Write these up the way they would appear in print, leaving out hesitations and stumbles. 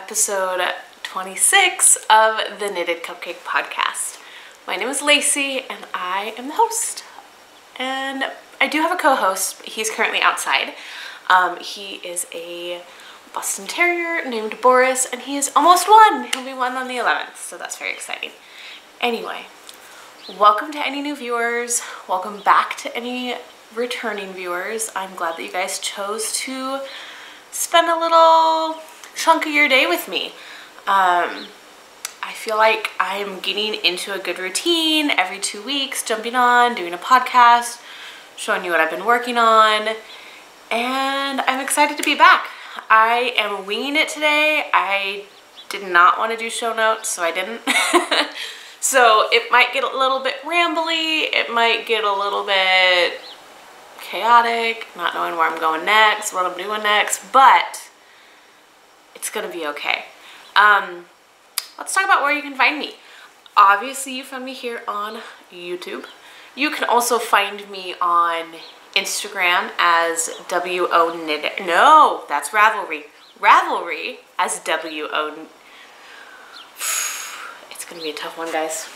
episode 26 of the Knitted Cupcake podcast. My name is Lacey and I am the host. And I do have a co-host, but he's currently outside. He is a Boston Terrier named Boris, and he is almost one. He'll be one on the 11th, so that's very exciting. Anyway, welcome to any new viewers. Welcome back to any returning viewers. I'm glad that you guys chose to spend a little chunk of your day with me. I feel like I'm getting into a good routine every 2 weeks, jumping on, doing a podcast, showing you what I've been working on, and I'm excited to be back. I am winging it today. I did not want to do show notes, so I didn't. So it might get a little bit rambly, it might get a little bit chaotic, not knowing where I'm going next, what I'm doing next, but it's gonna be okay. Let's talk about where you can find me. Obviously, you found me here on YouTube. You can also find me on Instagram as WO No, that's Ravelry. Ravelry as WO. It's gonna be a tough one, guys.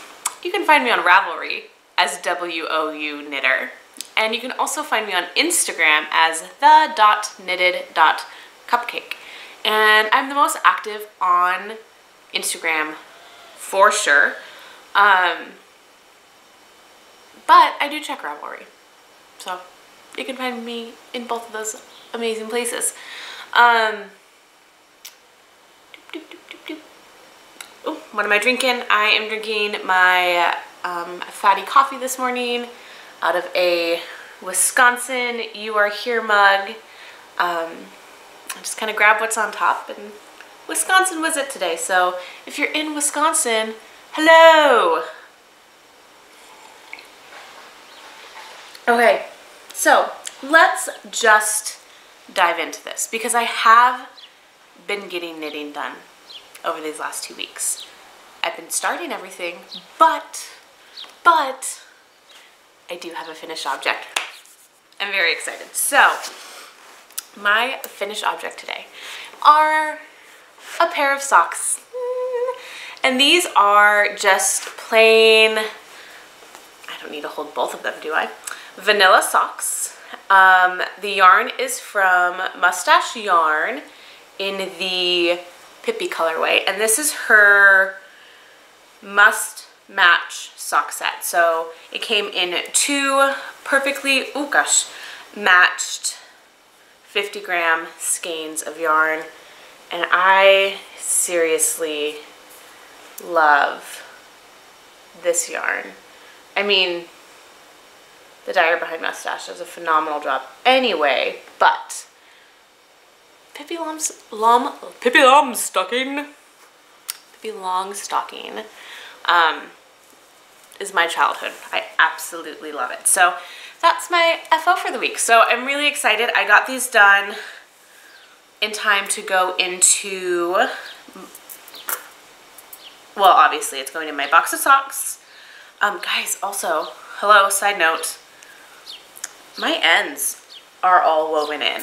You can find me on Ravelry as WOU Knitter. And you can also find me on Instagram as the.knitted.cupcake. And I'm the most active on Instagram for sure. But I do check Ravelry. So you can find me in both of those amazing places. Oh, what am I drinking? I am drinking my fatty coffee this morning out of a Wisconsin You Are Here mug. I just kind of grab what's on top, and Wisconsin was it today. So if you're in Wisconsin, hello. Okay, so let's just dive into this because I have been getting knitting done over these last 2 weeks. I've been starting everything, but I do have a finished object. I'm very excited. So my finished object today are a pair of socks. And these are just plain, I don't need to hold both of them, do I? Vanilla socks. The yarn is from Mustache Yarn in the Pippi colorway, and this is her must match sock set. So it came in 2 perfectly, oh gosh, matched 50-gram skeins of yarn, and I seriously love this yarn. I mean, the dyer behind Mustache does a phenomenal job anyway, but Pippi Longstocking is my childhood. I absolutely love it. So that's my FO for the week. So I'm really excited. I got these done in time to go into, well, obviously it's going in my box of socks. Guys, also, hello, side note, my ends are all woven in.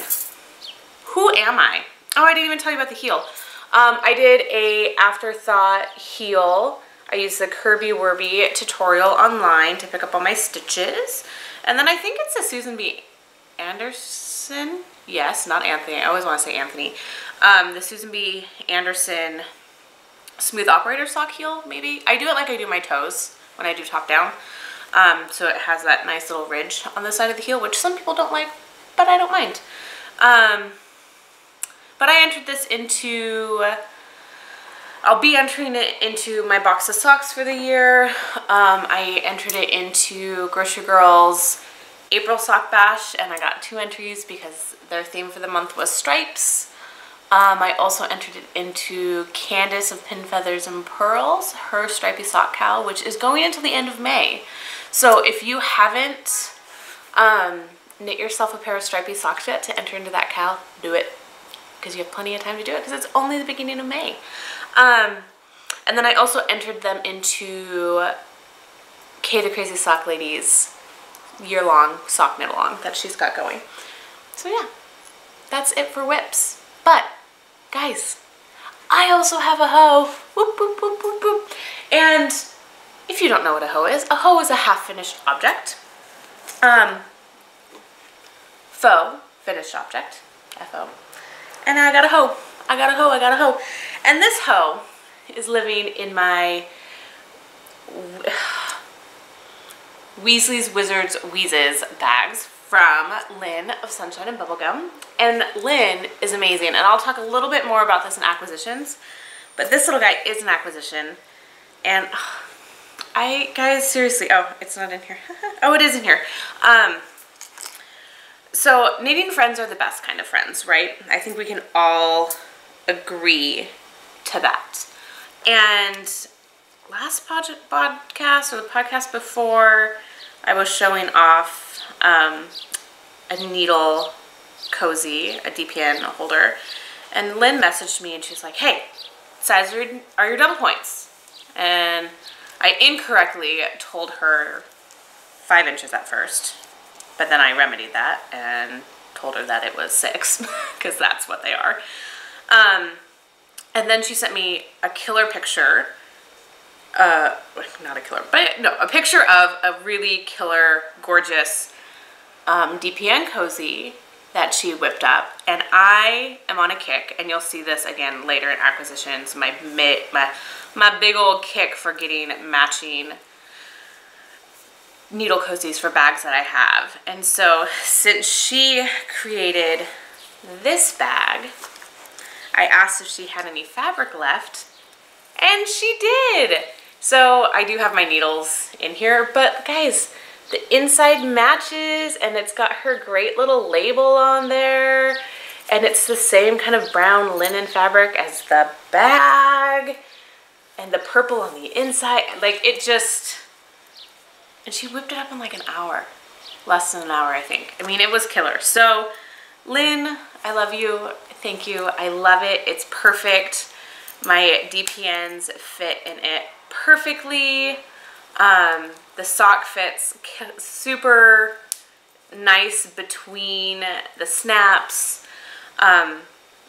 Who am I? Oh, I didn't even tell you about the heel. I did a afterthought heel. I used the Kirby Werby tutorial online to pick up all my stitches. And then I think it's a Susan B. Anderson. Yes, not Anthony. I always want to say Anthony. The Susan B. Anderson smooth operator sock heel, maybe. I do it like I do my toes when I do top down. So it has that nice little ridge on the side of the heel, which some people don't like, but I don't mind. But I entered this into, I'll be entering it into my box of socks for the year. I entered it into Grocery Girl's April sock bash, and I got 2 entries because their theme for the month was stripes. I also entered it into Candace of Pin Feathers and Pearls, her stripy sock cowl, which is going until the end of May. So if you haven't knit yourself a pair of stripy socks yet to enter into that cowl, do it, because you have plenty of time to do it because it's only the beginning of May. And then I also entered them into Kay the Crazy Sock Lady's year-long sock knit along that she's got going. So yeah, that's it for whips. But guys, I also have a hoe. Whoop, whoop, whoop, whoop, whoop. And if you don't know what a hoe is a half-finished object. Faux finished object, F-O. And I got a hoe. I got a hoe. I got a hoe. And this hoe is living in my Weasley's Wizards Wheezes bags from Lin of Sunshine and Bubblegum. And Lin is amazing, and I'll talk a little bit more about this in acquisitions, but this little guy is an acquisition. And guys, seriously, oh, it's not in here. Oh, it is in here. So knitting friends are the best kind of friends, right? I think we can all agree to that. And last podcast, or the podcast before, I was showing off a needle cozy, a DPN holder, and Lynn messaged me and she's like, hey, size are your double points? And I incorrectly told her 5 inches at first, but then I remedied that and told her that it was 6 because that's what they are. And then she sent me a killer picture, not a killer, but no, a picture of a really killer, gorgeous DPN cozy that she whipped up, and I am on a kick, and you'll see this again later in acquisitions, my big old kick for getting matching needle cozies for bags that I have. And so since she created this bag, I asked if she had any fabric left, and she did. So I do have my needles in here, but guys, the inside matches, and it's got her great little label on there, and it's the same kind of brown linen fabric as the bag, and the purple on the inside. Like, it just, and she whipped it up in like an hour, less than an hour, I think. I mean, it was killer. So Lynn, I love you. Thank you. I love it. It's perfect. My DPNs fit in it perfectly. The sock fits super nice between the snaps, and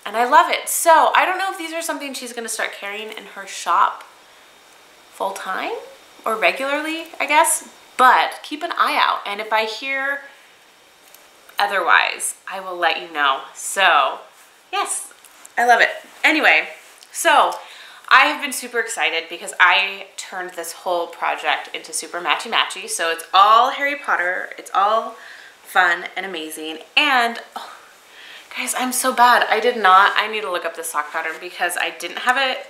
I love it. So I don't know if these are something she's going to start carrying in her shop full time or regularly, I guess, but keep an eye out, and if I hear otherwise, I will let you know. So yes, I love it. Anyway, so I have been super excited because I turned this whole project into super matchy-matchy. So it's all Harry Potter. It's all fun and amazing. And oh, guys, I'm so bad. I need to look up the sock pattern because I didn't have it,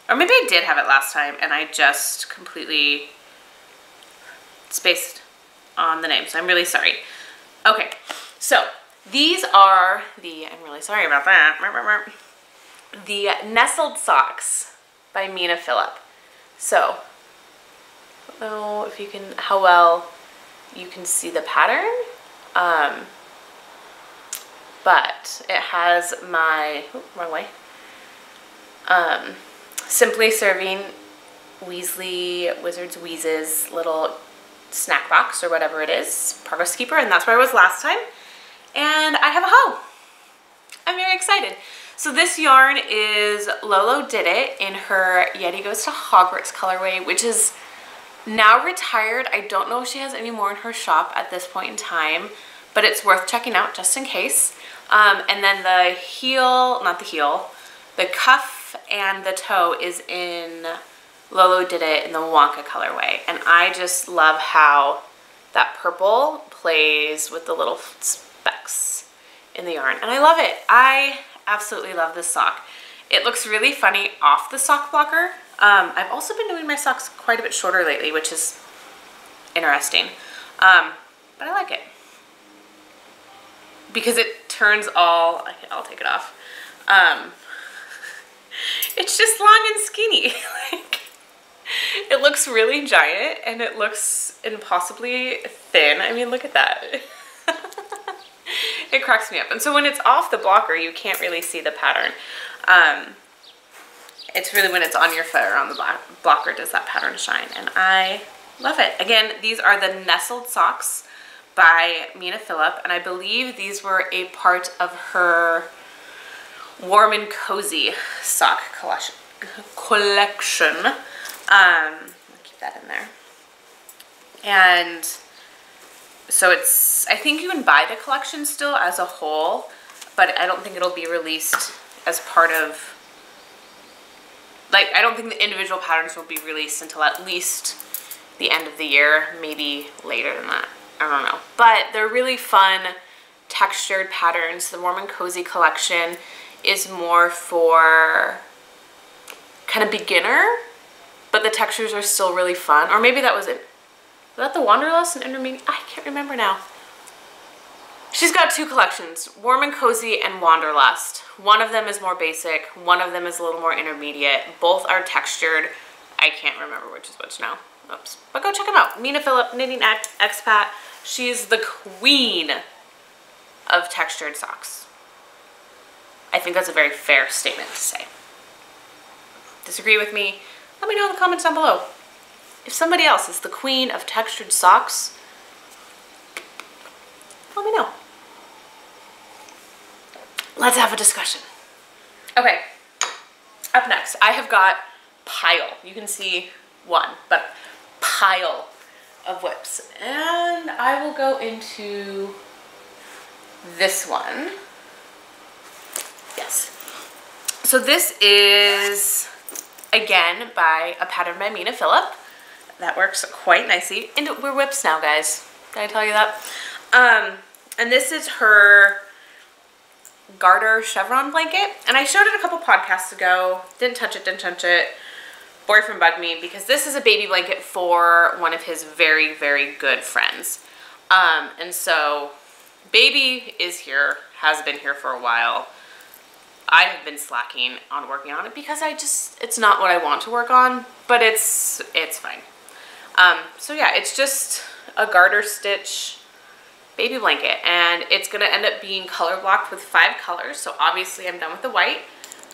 or maybe I did have it last time and I just completely spaced on the name. So I'm really sorry. Okay, so these are I'm really sorry about that. The Nestled Socks by Mina Phillip. So, I don't know if you can, how well you can see the pattern, but it has my, wrong way, Simply Serving Weasley Wizards Wheezes little snack box or whatever it is, progress keeper, and that's where I was last time. And I have a hoe. I'm very excited. So this yarn is Lolo Did It in her Yeti Goes to Hogwarts colorway, which is now retired. I don't know if she has any more in her shop at this point in time, but it's worth checking out just in case. And then the heel, not the heel, the cuff and the toe is in Lolo Did It in the Wonka colorway. And I just love how that purple plays with the little specks in the yarn. And I love it. I absolutely love this sock. It looks really funny off the sock blocker. I've also been doing my socks quite a bit shorter lately, which is interesting. But I like it because it turns all, I'll take it off. It's just long and skinny. Like, it looks really giant and it looks impossibly thin. I mean, look at that. It cracks me up. And so when it's off the blocker, you can't really see the pattern. It's really when it's on your foot or on the blocker does that pattern shine. And I love it. Again, these are the Nestled Socks by Mina Phillip. And I believe these were a part of her Warm and Cozy sock collection. I'll keep that in there. And so it's, I think you can buy the collection still as a whole, but I don't think it'll be released as part of, like, I don't think the individual patterns will be released until at least the end of the year, maybe later than that. I don't know. But they're really fun textured patterns. The Warm and Cozy collection is more for kind of beginner, but the textures are still really fun. Or maybe that was it. Was that the Wanderlust and Intermediate? I can't remember now. She's got two collections, Warm and Cozy and Wanderlust. One of them is more basic, one of them is a little more intermediate. Both are textured. I can't remember which is which now. Oops. But go check them out. Mina Phillip, Knitting Expat. She's the queen of textured socks. I think that's a very fair statement to say. Disagree with me? Let me know in the comments down below. If somebody else is the queen of textured socks, let me know. Let's have a discussion. Okay, up next, I have got pile. You can see one, but pile of whips. And I will go into this one. Yes. So this is, again, by a pattern by Mina Phillip. That works quite nicely. And we're whips now, guys. Did I tell you that? And this is her garter chevron blanket. And I showed it a couple podcasts ago. Didn't touch it. Boyfriend bugged me because this is a baby blanket for one of his very, very good friends. And so baby is here, has been here for a while. I have been slacking on working on it because it's not what I want to work on, but it's fine. So yeah, it's just a garter stitch baby blanket, and it's gonna end up being color blocked with 5 colors. So obviously I'm done with the white.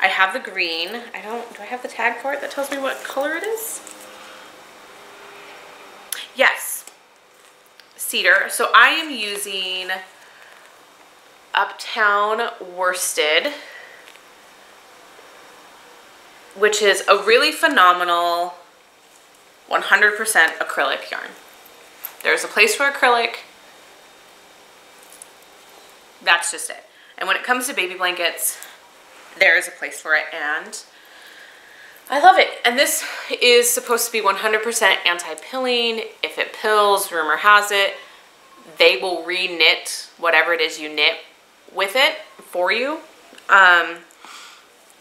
I have the green. Do I have the tag for it that tells me what color it is? Yes, cedar. So I am using Uptown Worsted, which is a really phenomenal 100% acrylic yarn. There's a place for acrylic. That's just it. And when it comes to baby blankets, there is a place for it, and I love it. And this is supposed to be 100% anti-pilling. If it pills, rumor has it, they will re-knit whatever it is you knit with it for you.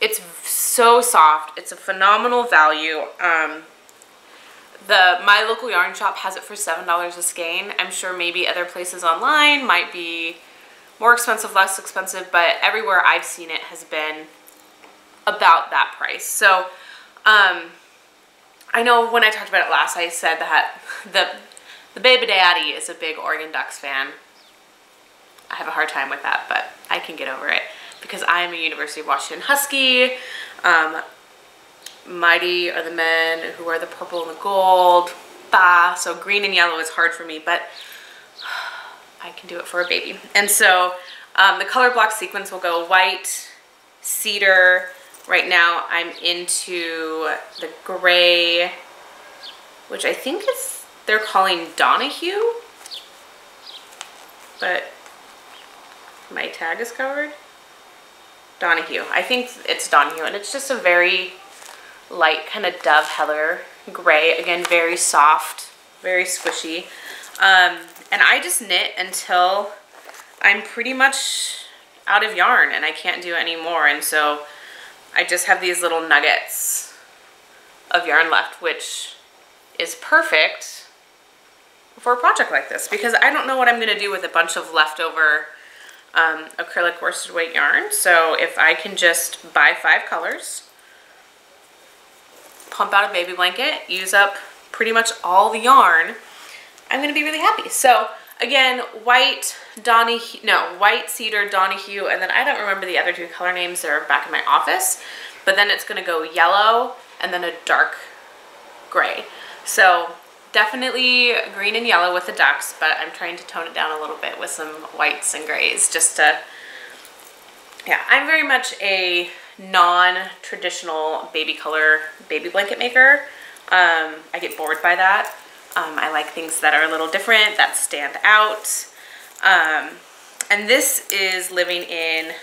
It's so soft. It's a phenomenal value. My local yarn shop has it for $7 a skein. I'm sure maybe other places online might be more expensive, less expensive, but everywhere I've seen it has been about that price. So I know when I talked about it last, I said that the baby daddy is a big Oregon Ducks fan. I have a hard time with that, but I can get over it because I am a University of Washington Husky. Mighty are the men who wear the purple and the gold. Bah, so green and yellow is hard for me, but I can do it for a baby. And so the color block sequence will go white, cedar. Right now I'm into the gray, which I think they're calling Donahue, but my tag is covered. Donahue. I think it's Donahue, and it's just a very light kind of dove heather gray. Again, very soft, very squishy. And I just knit until I'm pretty much out of yarn and I can't do any more. And so I just have these little nuggets of yarn left, which is perfect for a project like this because I don't know what I'm going to do with a bunch of leftover acrylic worsted weight yarn. So if I can just buy 5 colors, pump out a baby blanket, use up pretty much all the yarn, I'm going to be really happy. So again, white, white, cedar, Donahue, and then I don't remember the other 2 color names. They're back in my office. But then it's going to go yellow and then a dark gray. So definitely green and yellow with the ducks, but I'm trying to tone it down a little bit with some whites and grays just to Yeah, I'm very much a non-traditional baby color baby blanket maker. I get bored by that. I like things that are a little different, that stand out. And this is living in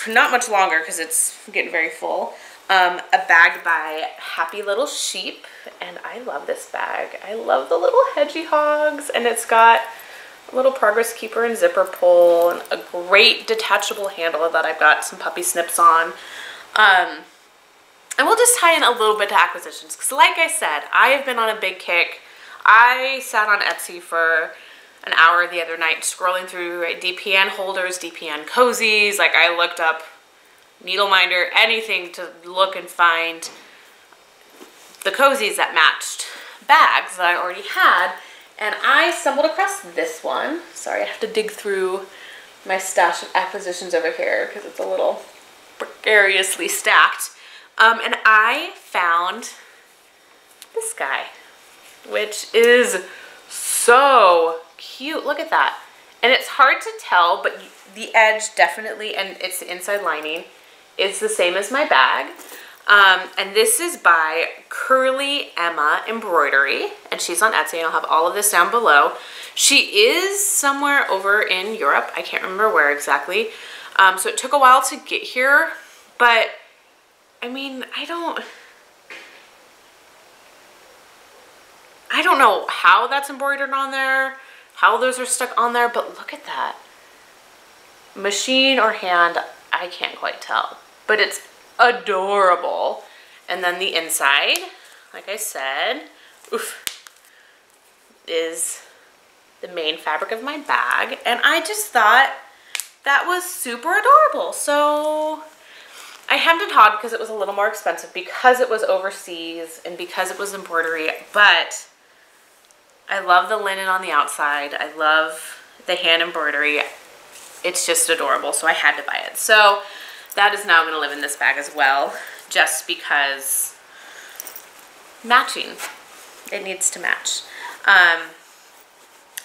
not much longer because it's getting very full. A bag by Happy Little Sheep, and I love this bag. I love the little hedgehogs, and it's got a little progress keeper and zipper pull, and a great detachable handle that I've got some puppy snips on. And we'll just tie in a little bit to acquisitions, because like I said, I have been on a big kick. I sat on Etsy for an hour the other night scrolling through DPN holders, DPN cozies. Like, I looked up needle minder, anything to look and find the cozies that matched bags that I already had. And I stumbled across this one. Sorry, I have to dig through my stash of acquisitions over here because it's a little precariously stacked. And I found this guy, which is so cute. Look at that. And it's hard to tell, but the edge definitely, and it's the inside lining, is the same as my bag. And this is by Curly Emma Embroidery, and she's on Etsy, and I'll have all of this down below. She is somewhere over in Europe. I can't remember where exactly. So it took a while to get here, but I mean, I don't know how that's embroidered on there, how those are stuck on there, but look at that. Machine or hand, I can't quite tell, but it's adorable. And then the inside, like I said, is the main fabric of my bag, and I just thought that was super adorable. So I hemmed and hawed because it was a little more expensive, because it was overseas and because it was embroidery, but I love the linen on the outside. I love the hand embroidery. It's just adorable, so I had to buy it. So that is now going to live in this bag as well, just because matching. It needs to match.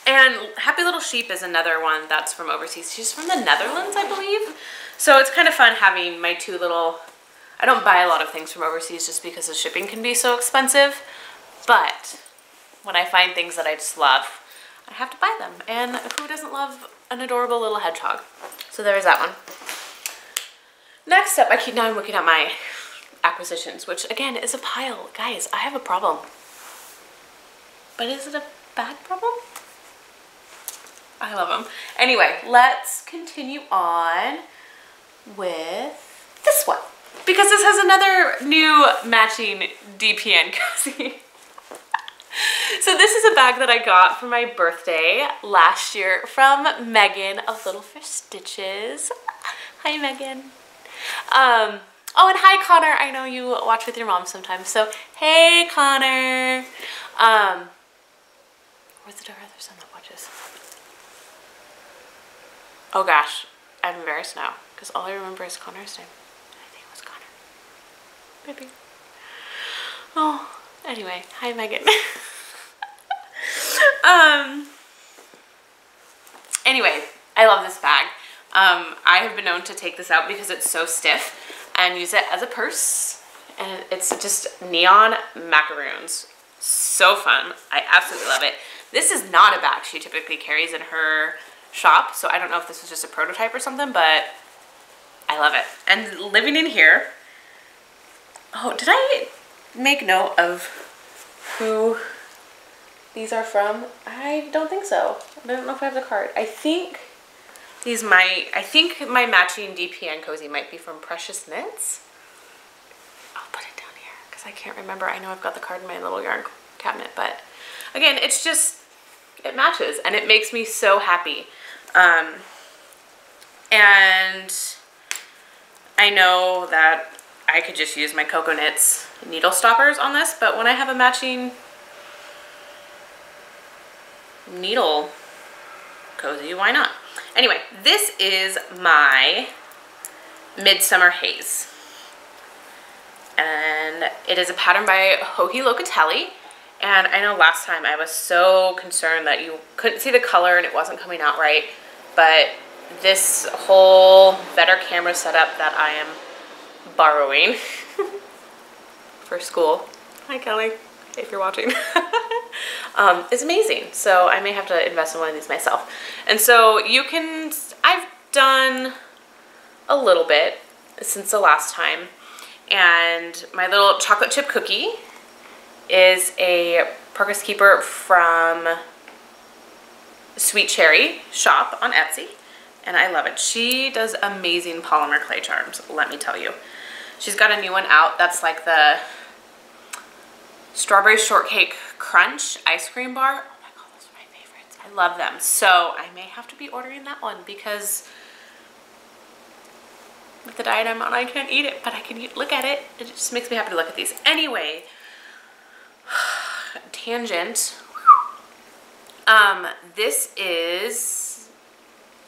And Happy Little Sheep is another one that's from overseas. She's from the Netherlands, I believe. So it's kind of fun having my two little, I don't buy a lot of things from overseas just because the shipping can be so expensive, but when I find things that I just love, I have to buy them. And who doesn't love an adorable little hedgehog? So there's that one. Next up, now I'm looking at my acquisitions, which again is a pile. Guys, I have a problem. But is it a bad problem? I love them. Anyway, let's continue on with this one, because this has another new matching DPN cozy. So this is a bag that I got for my birthday last year from Megan of Little Fish Stitches. Hi, Megan. Oh, and hi, Connor. I know you watch with your mom sometimes, so hey, Connor. Where's the other son that watches? Oh gosh, I'm embarrassed now because all I remember is Connor's name. I think it was Connor. Maybe. Oh, anyway, hi, Megan. Anyway, I love this bag. I have been known to take this out because it's so stiff and use it as a purse, and it's just neon macaroons. So fun. I absolutely love it. This is not a bag she typically carries in her shop, so I don't know if this was just a prototype or something, but I love it. And living in here, oh, did I make note of who these are from? I don't think so. I don't know if I have the card. I think my matching DPN cozy might be from Precious Knits. I'll put it down here because I can't remember. I know I've got the card in my little yarn cabinet, but again, it's just, it matches and it makes me so happy. And I know that I could just use my Cocoa Knits needle stoppers on this, but when I have a matching needle cozy, why not? Anyway, this is my Midsommar Haze, and it is a pattern by Hohi Locatelli. And I know last time I was so concerned that you couldn't see the color and it wasn't coming out right, but this whole better camera setup that I am borrowing for school. Hi Kelly, if you're watching. Is amazing. So I may have to invest in one of these myself. And so I've done a little bit since the last time. And my little chocolate chip cookie is a progress keeper from Sweet Cherry shop on Etsy. And I love it. She does amazing polymer clay charms, let me tell you. She's got a new one out that's like the strawberry shortcake crunch ice cream bar. Oh my god, those are my favorites. I love them. So I may have to be ordering that one because with the diet I'm on, I can't eat it, but I can look at it. It just makes me happy to look at these. Anyway, tangent. This is,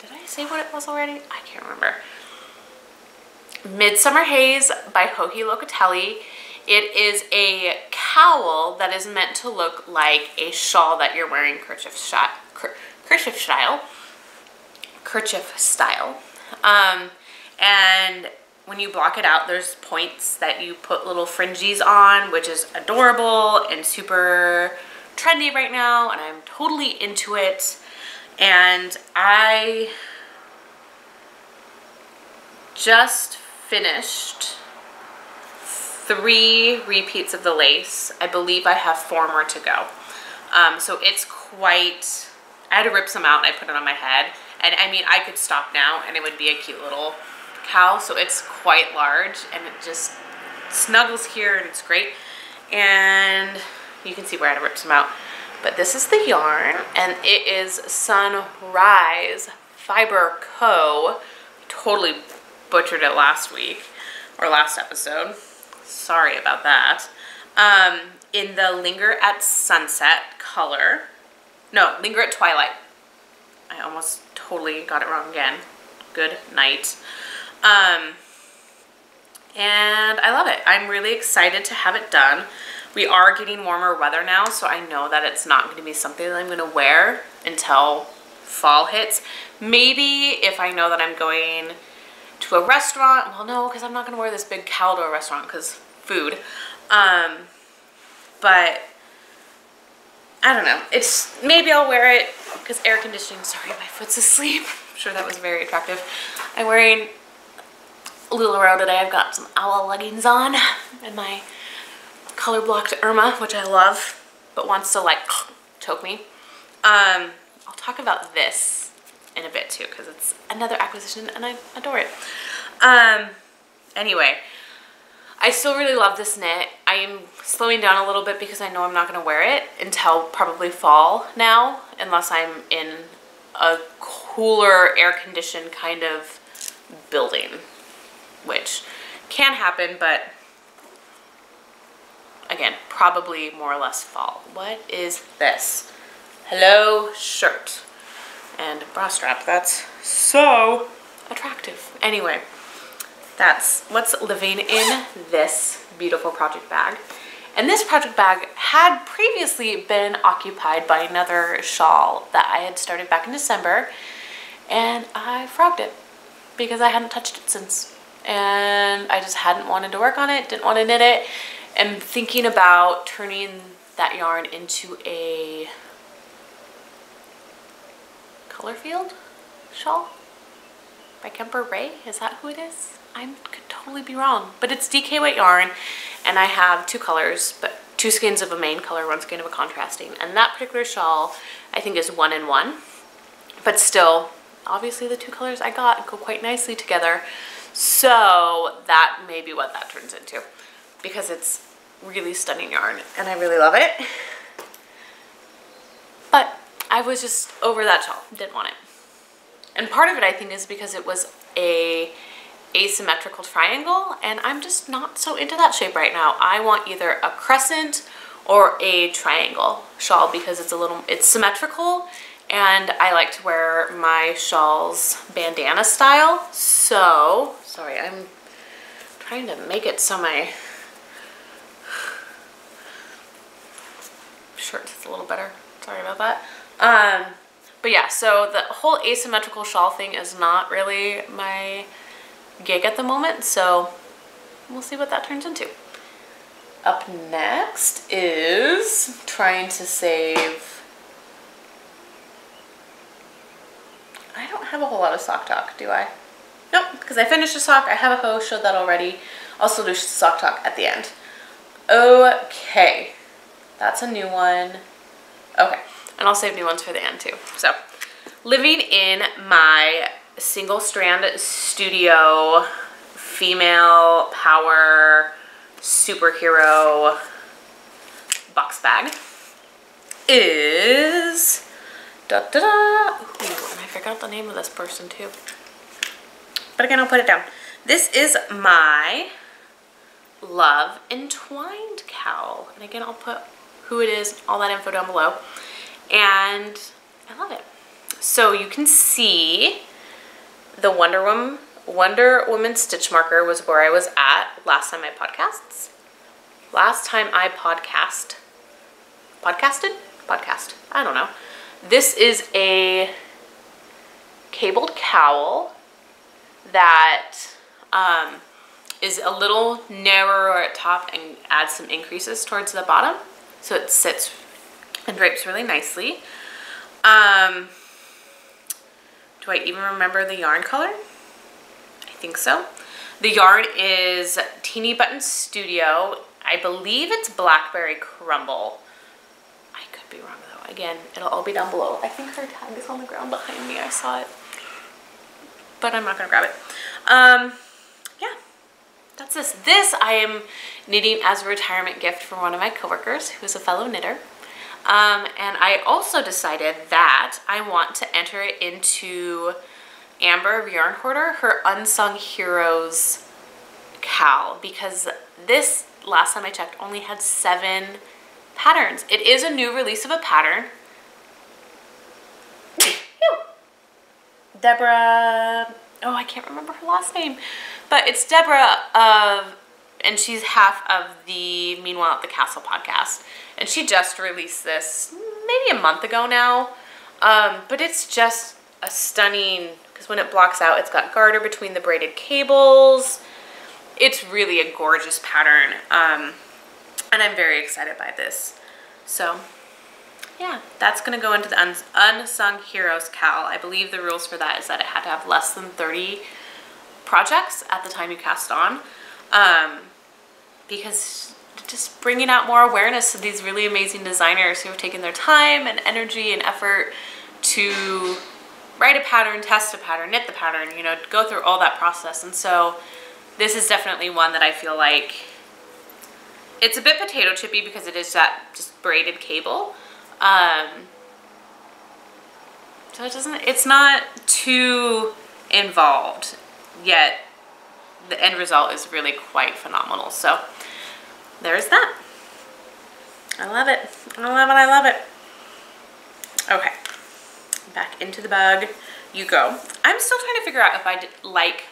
did I say what it was already? I can't remember. Midsommar Haze by Hoagie Locatelli. It is a cowl that is meant to look like a shawl that you're wearing kerchief style. And when you block it out, there's points that you put little fringes on, which is adorable and super trendy right now, and I'm totally into it. And I just finished 3 repeats of the lace. I believe I have 4 more to go. So it's quite, I had to rip some out and I put it on my head. And I mean, I could stop now and it would be a cute little cowl. So it's quite large and it just snuggles here and it's great. And you can see where I had to rip some out. But this is the yarn and it is Sunrise Fiber Co. Totally butchered it last week or last episode. Sorry about that. In the Linger at Sunset color. No, Linger at Twilight. I almost totally got it wrong again. Good night. And I love it. I'm really excited to have it done. We are getting warmer weather now, so I know that it's not going to be something that I'm going to wear until fall hits. Maybe if I know that I'm going to a restaurant. Well, no, because I'm not going to wear this big cowl to a restaurant because food. But I don't know. It's maybe I'll wear it because air conditioning. Sorry, my foot's asleep. I'm sure that was very attractive. I'm wearing LuLaRoe today. I've got some owl leggings on and my color blocked Irma, which I love, but wants to like choke me. I'll talk about this in a bit too because it's another acquisition and I adore it. Anyway, I still really love this knit. I am slowing down a little bit because I know I'm not going to wear it until probably fall now, unless I'm in a cooler, air-conditioned kind of building, which can happen, but again, probably more or less fall. What is this? Hello shirt and bra strap. That's so attractive. Anyway, that's what's living in this beautiful project bag. And this project bag had previously been occupied by another shawl that I had started back in December, and I frogged it because I hadn't touched it since. And I just hadn't wanted to work on it, didn't want to knit it. I'm thinking about turning that yarn into a color field shawl by Kemper Ray. Is that who it is? I could totally be wrong, but it's DK weight yarn and I have 2 colors, but 2 skeins of a main color, 1 skein of a contrasting. And that particular shawl I think is 1 in 1, but still, obviously the 2 colors I got go quite nicely together. So that may be what that turns into because it's really stunning yarn and I really love it. But I was just over that shawl, didn't want it. And part of it I think is because it was a asymmetrical triangle and I'm just not so into that shape right now. I want either a crescent or a triangle shawl because it's symmetrical and I like to wear my shawls bandana style. So, sorry, I'm trying to make it so my shirt is a little better. Sorry about that. But yeah, so the whole asymmetrical shawl thing is not really my gig at the moment, so we'll see what that turns into. Up next is trying to save. I don't have a whole lot of sock talk, do I? Nope, because I finished a sock. I have a hose, showed that already. Also do sock talk at the end. Okay, that's a new one. Okay, and I'll save new ones for the end too. So, living in my single strand studio female power superhero box bag is da da da. Ooh, and I forgot the name of this person too. But again, I'll put it down. This is my Love Entwined Cowl. And again, I'll put who it is, all that info down below. And I love it. So you can see the Wonder Woman stitch marker was where I was at last time I podcasted. Podcast. I don't know. This is a cabled cowl that is a little narrower at top and adds some increases towards the bottom. So it sits and drapes really nicely. Do I even remember the yarn color? I think so. The yarn is Teeny Button Studio. I believe it's Blackberry Crumble. I could be wrong though. Again, it'll all be down below. I think her tag is on the ground behind me. I saw it. But I'm not gonna grab it. Yeah, that's this. This I am knitting as a retirement gift for one of my coworkers who's a fellow knitter. And I also decided that I want to enter it into Amber of Yarn Hoarder, her Unsung Heroes cowl, because this, last time I checked, only had 7 patterns. It is a new release of a pattern. Deborah, oh, I can't remember her last name, but it's Deborah and she's half of the Meanwhile at the Castle podcast. And she just released this maybe a month ago now. But it's just a stunning, because when it blocks out, it's got garter between the braided cables. It's really a gorgeous pattern. And I'm very excited by this. So yeah, that's gonna go into the Unsung Heroes cowl. I believe the rules for that is that it had to have less than 30 projects at the time you cast on. Because just bringing out more awareness to these really amazing designers who have taken their time and energy and effort to write a pattern, test a pattern, knit the pattern, you know, go through all that process. And so this is definitely one that I feel like it's a bit potato chippy because it is that just braided cable. So it's not too involved, yet the end result is really quite phenomenal. So there's that. I love it. I love it. I love it. Okay, back into the bag you go. I'm still trying to figure out if I like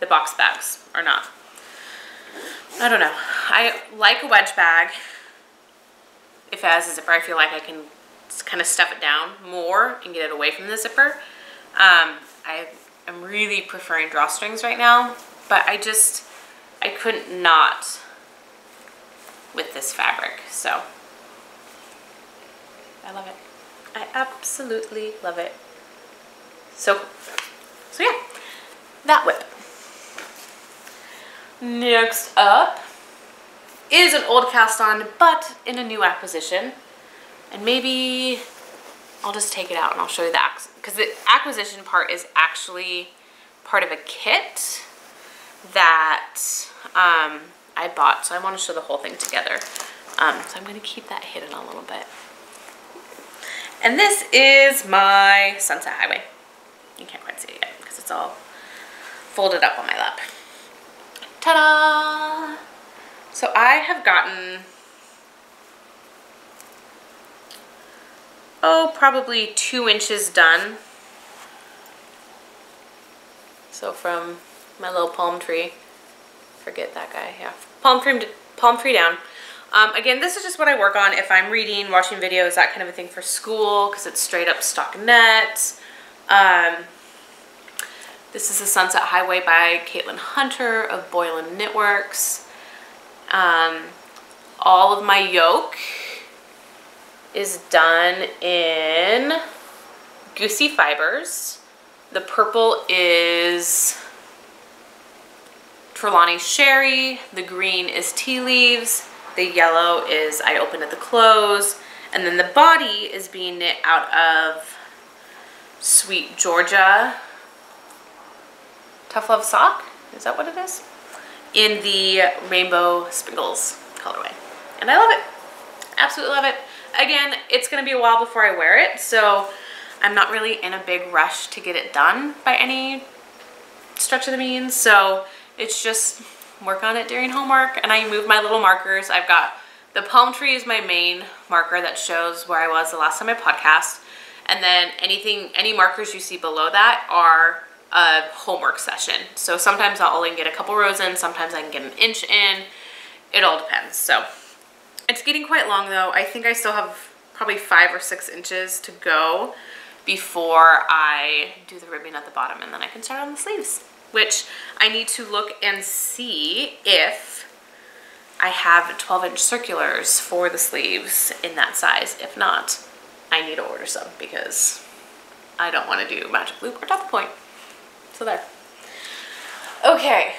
the box bags or not. I don't know. I like a wedge bag. If it has a zipper, I feel like I can kind of stuff it down more and get it away from the zipper. I'm really preferring drawstrings right now, but I couldn't not with this fabric, so I love it. I absolutely love it. So yeah, that whip. Next up is an old cast on, but in a new acquisition. And maybe I'll just take it out and I'll show you the because the acquisition part is actually part of a kit that I bought, so I want to show the whole thing together. So I'm going to keep that hidden a little bit. And this is my Sunset Highway. You can't quite see it yet because it's all folded up on my lap. Ta-da! So I have gotten, probably 2 inches done. So from my little palm tree, forget that guy, yeah, palm tree down. Again, this is just what I work on if I'm reading, watching videos, that kind of a thing for school, because it's straight up stockinette. This is the Sunset Highway by Caitlin Hunter of Boylan Knitworks. All of my yoke is done in Goosey Fibers. The purple is Trelawney Sherry. The green is Tea Leaves. The yellow is I Opened at the Close. And then the body is being knit out of Sweet Georgia Tough Love Sock. Is that what it is? In the Rainbow Sprinkles colorway. And I love it. Absolutely love it. Again, it's going to be a while before I wear it, so I'm not really in a big rush to get it done by any stretch of the means. So it's just work on it during homework, and I move my little markers. I've got the palm tree is my main marker that shows where I was the last time I podcast, and then any markers you see below that are a homework session. So sometimes I'll only get a couple rows in, sometimes I can get an inch in. It all depends. So it's getting quite long though. I think I still have probably 5 or 6 inches to go before I do the ribbing at the bottom, and then I can start on the sleeves, which I need to look and see if I have 12-inch circulars for the sleeves in that size. If not, I need to order some because I don't want to do magic loop or double point. So there. Okay.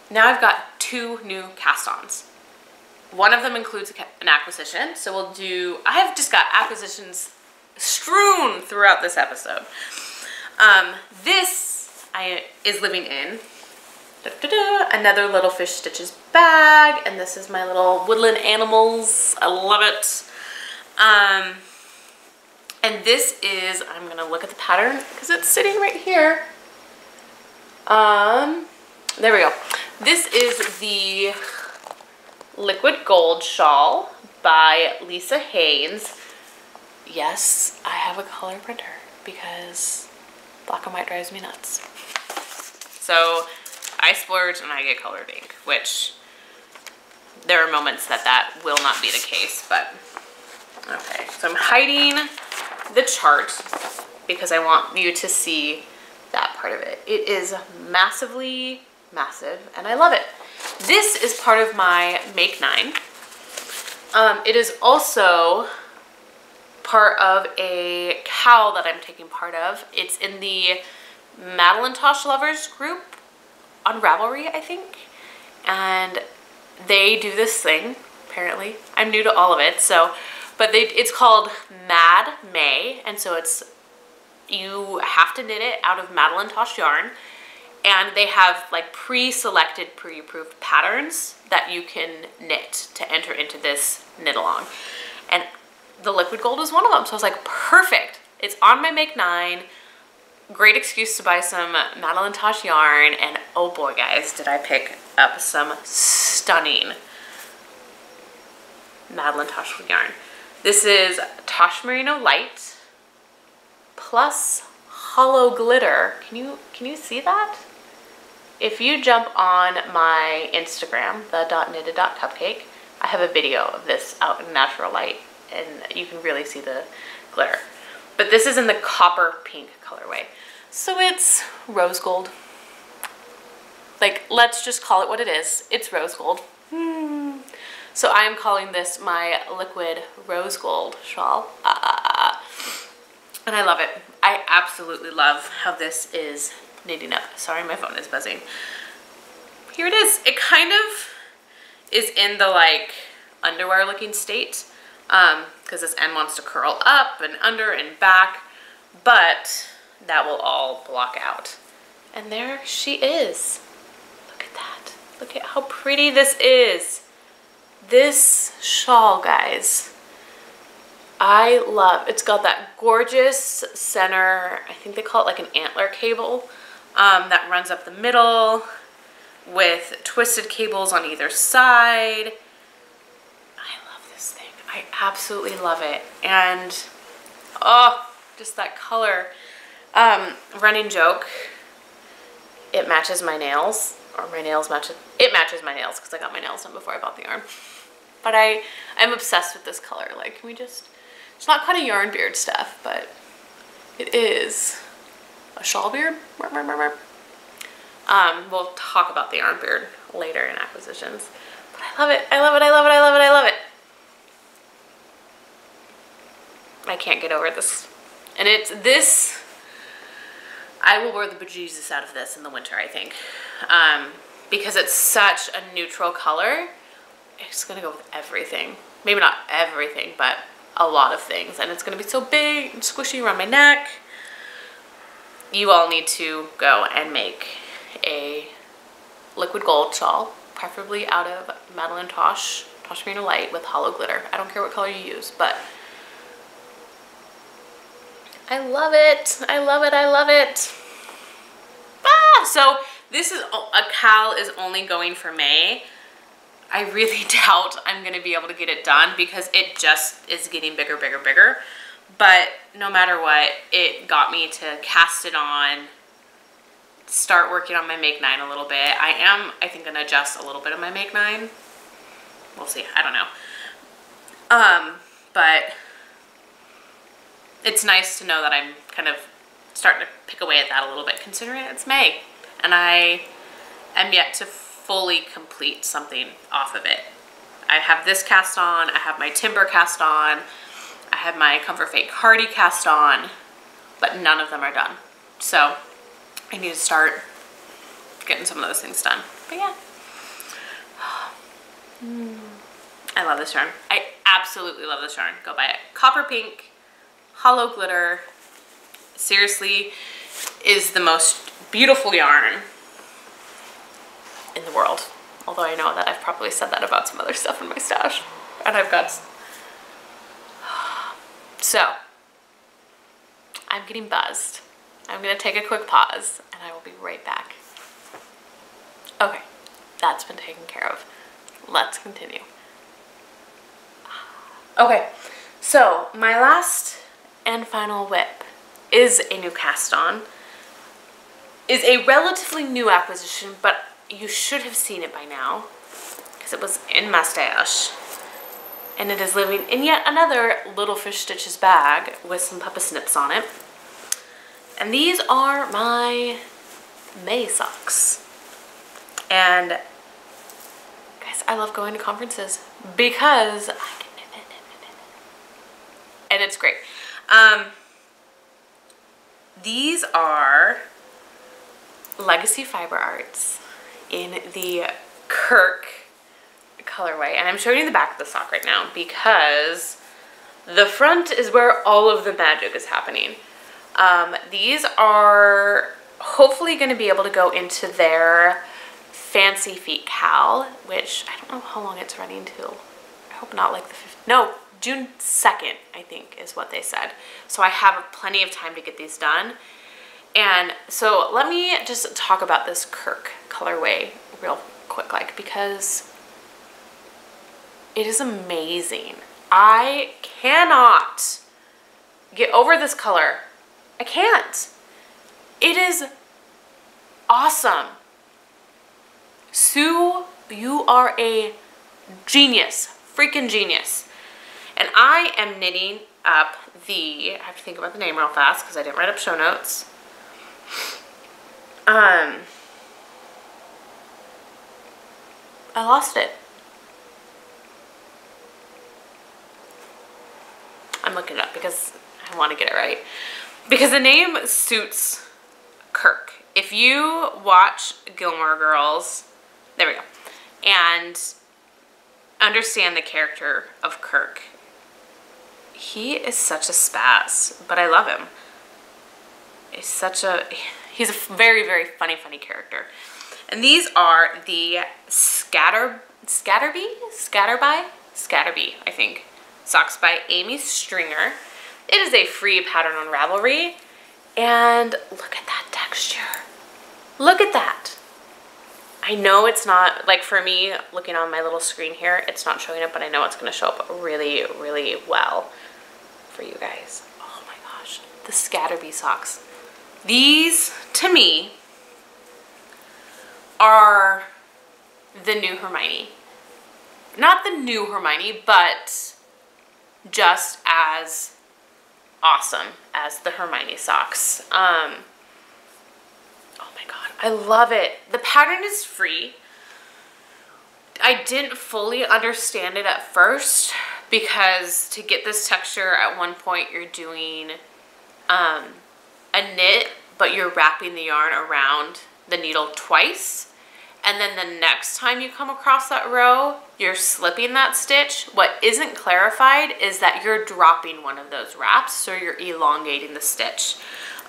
Now I've got 2 new cast-ons. One of them includes an acquisition, so we'll do, I have just got acquisitions strewn throughout this episode. This is living in another Little Fish Stitches bag, and this is my little woodland animals. I love it. And this is, I'm gonna look at the pattern because it's sitting right here. There we go. This is the Liquid Gold Shawl by Lisa Haynes. Yes, I have a color printer because black and white drives me nuts. So I splurge and I get colored ink, which there are moments that will not be the case, but okay. So I'm hiding the chart because I want you to see that part of it. It is massively massive and I love it. This is part of my Make 9. It is also part of a cowl that I'm taking part of. It's in the Madeline Tosh lovers group on Ravelry, I think. And they do this thing, apparently. I'm new to all of it, so, but it's called Mad May, and so you have to knit it out of Madeline Tosh yarn. And they have like pre-selected, pre-approved patterns that you can knit to enter into this knit along. And the liquid gold is one of them. So I was like, perfect. It's on my Make 9. Great excuse to buy some Madeline Tosh yarn. And oh boy, guys, did I pick up some stunning Madeline Tosh yarn. This is Tosh Merino Light plus hollow glitter. Can you see that? If you jump on my Instagram, the .knitted.cupcake, I have a video of this out in natural light and you can really see the glitter. But this is in the copper pink colorway. So it's rose gold. Like, let's just call it what it is. It's rose gold. So I am calling this my liquid rose gold shawl. And I love it. I absolutely love how this is knitting up. Sorry, my phone is buzzing. Here it is. It kind of is in the like underwear looking state because this end wants to curl up and under and back, but that will all block out. And there she is. Look at that. Look at how pretty this is. This shawl, guys, I love. It's got that gorgeous center, I think they call it like an antler cable, that runs up the middle with twisted cables on either side. I love this thing. I absolutely love it. And oh, just that color. Running joke, it matches my nails. or my nails match it. It matches my nails because I got my nails done before I bought the yarn. But I'm obsessed with this color. Like, can we just, it's not quite a yarn beard stuff, but it is a shawl beard. We'll talk about the yarn beard later in acquisitions. But I love it. I love it. I love it. I love it. I love it. I can't get over this. And it's this, I will wear the bejesus out of this in the winter, I think. Because it's such a neutral color. It's gonna go with everything. Maybe not everything, but a lot of things. And it's gonna be so big and squishy around my neck. You all need to go and make a liquid gold shawl, preferably out of Madeline Tosh, Tosh Merino Light with hollow glitter. I don't care what color you use, but I love it. I love it. I love it. Ah, so this is a cowl is only going for May. I really doubt I'm going to be able to get it done because it just is getting bigger, bigger, bigger. But no matter what, it got me to cast it on, start working on my make 9 a little bit. I think, going to adjust a little bit of my make 9. We'll see. I don't know. But it's nice to know that I'm kind of starting to pick away at that a little bit, considering it's May. And I am yet to fully complete something off of it. I have this cast on, I have my timber cast on, I have my Comfort Fake Hardy cast on, but none of them are done. So I need to start getting some of those things done. But yeah. I love this yarn. I absolutely love this yarn. Go buy it. Copper pink, hollow glitter. Seriously, is the most beautiful yarn in the world. Although I know that I've probably said that about some other stuff in my stash. And I've got... So, I'm getting buzzed. I'm gonna take a quick pause and I will be right back. Okay, that's been taken care of. Let's continue. Okay, so my last and final whip is a new cast on. Is a relatively new acquisition, but you should have seen it by now because it was in my stash. And it is living in yet another Little Fish Stitches bag with some puppa snips on it. And these are my May socks. And guys, I love going to conferences because I can knit it. And it's great. These are Legacy Fiber Arts in the Kirk colorway, and I'm showing you the back of the sock right now because the front is where all of the magic is happening. These are hopefully going to be able to go into their Fancy Feet cowl, which I don't know how long it's running till. I hope not like the 5th. No, June 2nd, I think is what they said. So I have plenty of time to get these done. And so let me just talk about this Kirk colorway real quick, like, because it is amazing. I cannot get over this color. I can't. It is awesome. Sue, you are a genius, freaking genius. And I am knitting up the, I have to think about the name real fast because I didn't write up show notes. I lost it. I'm looking it up because I want to get it right. Because the name suits Kirk. If you watch Gilmore Girls, there we go, and understand the character of Kirk, he is such a spaz, but I love him. He's a very, very funny character. And these are the Scatterby, I think, socks by Amy Stringer. It is a free pattern on Ravelry. And look at that texture. Look at that. I know it's not, like for me, looking on my little screen here, it's not showing up, but I know it's going to show up really, really well for you guys. Oh my gosh, the Scatterby socks. These, to me, are the new Hermione. Not the new Hermione, but just as awesome as the Hermione socks. Oh my god, I love it. The pattern is free. I didn't fully understand it at first because to get this texture at one point you're doing a knit, but you're wrapping the yarn around the needle twice. And then the next time you come across that row, you're slipping that stitch. What isn't clarified is that you're dropping one of those wraps, so you're elongating the stitch.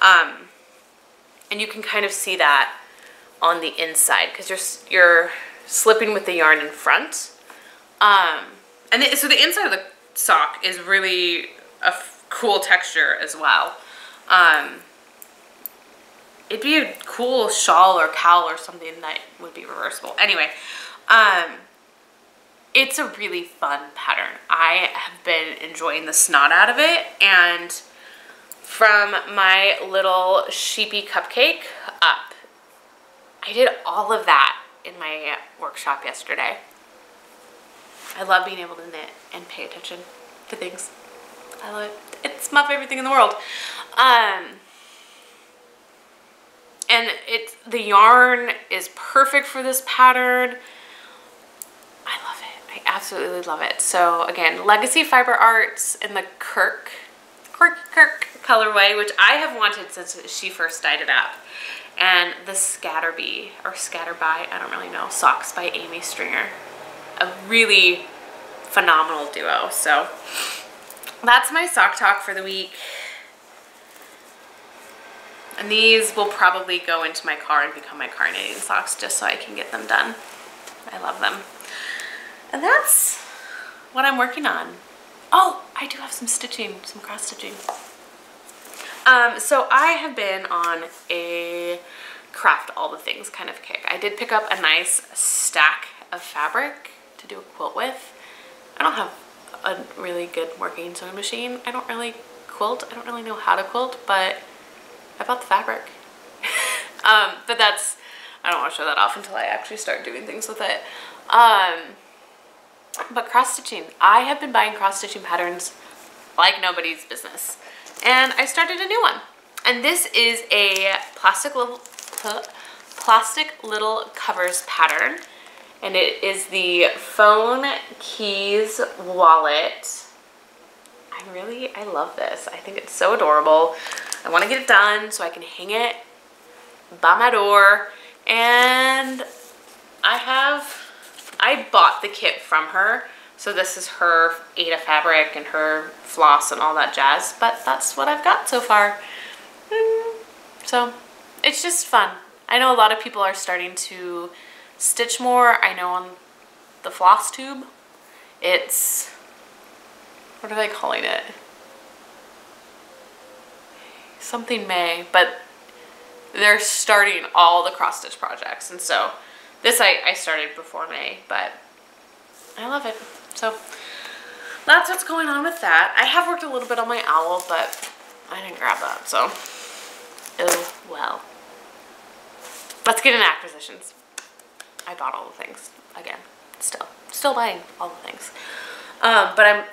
And you can kind of see that on the inside because you're slipping with the yarn in front. So the inside of the sock is really a cool texture as well. It'd be a cool shawl or cowl or something that would be reversible. Anyway, it's a really fun pattern. I have been enjoying the snot out of it, and from my little sheepy cupcake up, I did all of that in my workshop yesterday. I love being able to knit and pay attention to things. I love it. It's my favorite thing in the world. And the yarn is perfect for this pattern. I love it. I absolutely love it. So again, Legacy Fiber Arts in the Kirk colorway, which I have wanted since she first dyed it up. And the Scatterby, or Scatterby, I don't really know, socks by Amy Stringer. A really phenomenal duo. So that's my sock talk for the week. And these will probably go into my car and become my car knitting socks just so I can get them done. I love them. And that's what I'm working on. Oh, I do have some stitching, some cross stitching. So I have been on a craft all the things kind of kick. I did pick up a nice stack of fabric to do a quilt with. I don't have a really good working sewing machine. I don't really quilt. I don't really know how to quilt, but I bought the fabric. But that's, I don't want to show that off until I actually start doing things with it. But cross stitching, I have been buying cross stitching patterns like nobody's business. And I started a new one. And this is a plastic little covers pattern. And it is the phone keys wallet. I love this. I think it's so adorable. I want to get it done so I can hang it by my door. And I bought the kit from her. So this is her Aida fabric and her floss and all that jazz. But that's what I've got so far. So it's just fun. I know a lot of people are starting to stitch more. I know on the floss tube, it's, what are they calling it? Something May, but they're starting all the cross stitch projects. And so this I started before May, but I love it. So that's what's going on with that. I have worked a little bit on my owl, but I didn't grab that, so oh well. Let's get into acquisitions. I bought all the things again. Still buying all the things. But I'm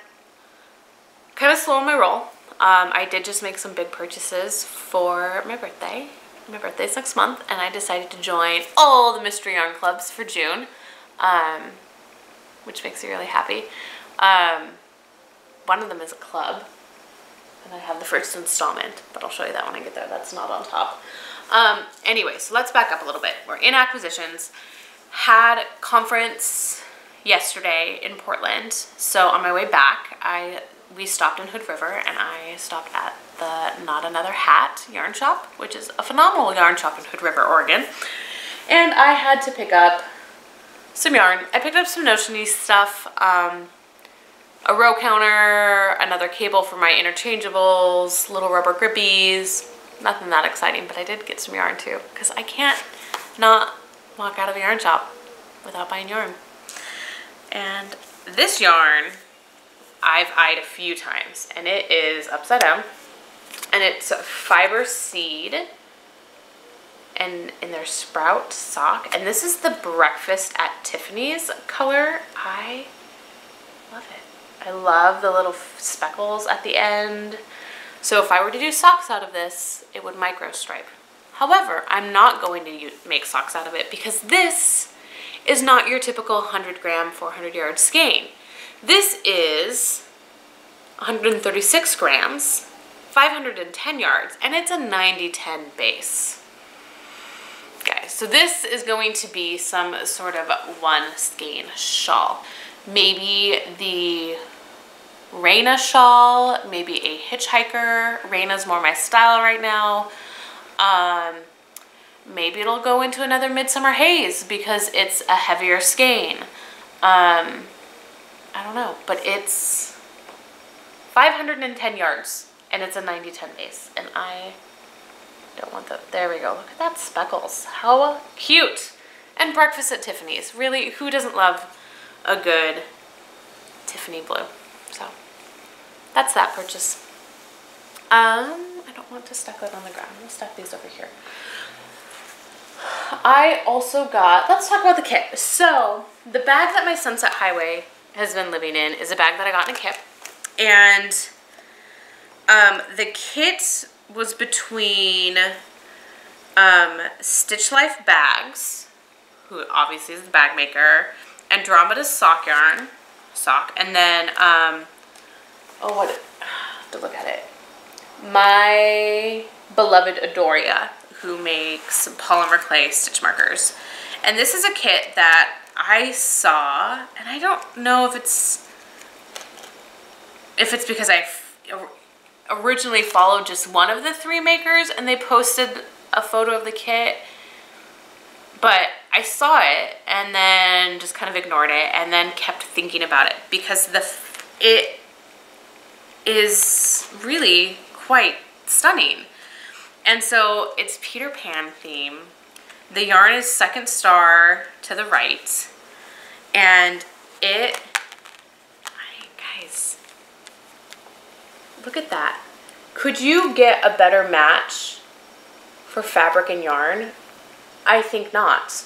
kind of slow on my roll. I did just make some big purchases for my birthday. My birthday's next month, and I decided to join all the mystery yarn clubs for June, which makes me really happy. One of them is a club, and I have the first installment, but I'll show you that when I get there. That's not on top. Anyway, so let's back up a little bit. We're in acquisitions. Had conference yesterday in Portland, so on my way back, we stopped in Hood River, and I stopped at the Not Another Hat yarn shop, which is a phenomenal yarn shop in Hood River, Oregon. And I had to pick up some yarn. I picked up some notiony stuff, a row counter, another cable for my interchangeables, little rubber grippies. Nothing that exciting, but I did get some yarn too, because I can't not walk out of a yarn shop without buying yarn. And this yarn I've eyed a few times, and it is upside down, and it's Fiber Seed, and in their Sprout sock. And this is the Breakfast at Tiffany's color. I love it. I love the little speckles at the end. So if I were to do socks out of this, it would micro stripe. However, I'm not going to make socks out of it because this is not your typical 100 gram, 400 yard skein. This is 136 grams, 510 yards, and it's a 90-10 base. Guys, so this is going to be some sort of one skein shawl. Maybe the Raina shawl, maybe a hitchhiker. Raina's more my style right now. Maybe it'll go into another Midsommar Haze because it's a heavier skein. I don't know, but it's 510 yards and it's a 90-10 base, and I don't want the, there we go. Look at that speckles. How cute. And Breakfast at Tiffany's. Really, who doesn't love a good Tiffany blue? So that's that purchase. I don't want to stack that on the ground. I'll stack these over here. I also got, let's talk about the kit. So the bag that my Sunset Highway has been living in is a bag that I got in a kit. And the kit was between Stitch Life Bags, who obviously is the bag maker, Andromeda sock, and then, oh, what, I have to look at it. My beloved Adoria, who makes polymer clay stitch markers. And this is a kit that I saw, and I don't know if it's because I originally followed just one of the three makers and they posted a photo of the kit, but I saw it and then just kind of ignored it and then kept thinking about it because it is really quite stunning. And so it's Peter Pan theme. The yarn is Second Star to the right, and guys, look at that. Could you get a better match for fabric and yarn? I think not.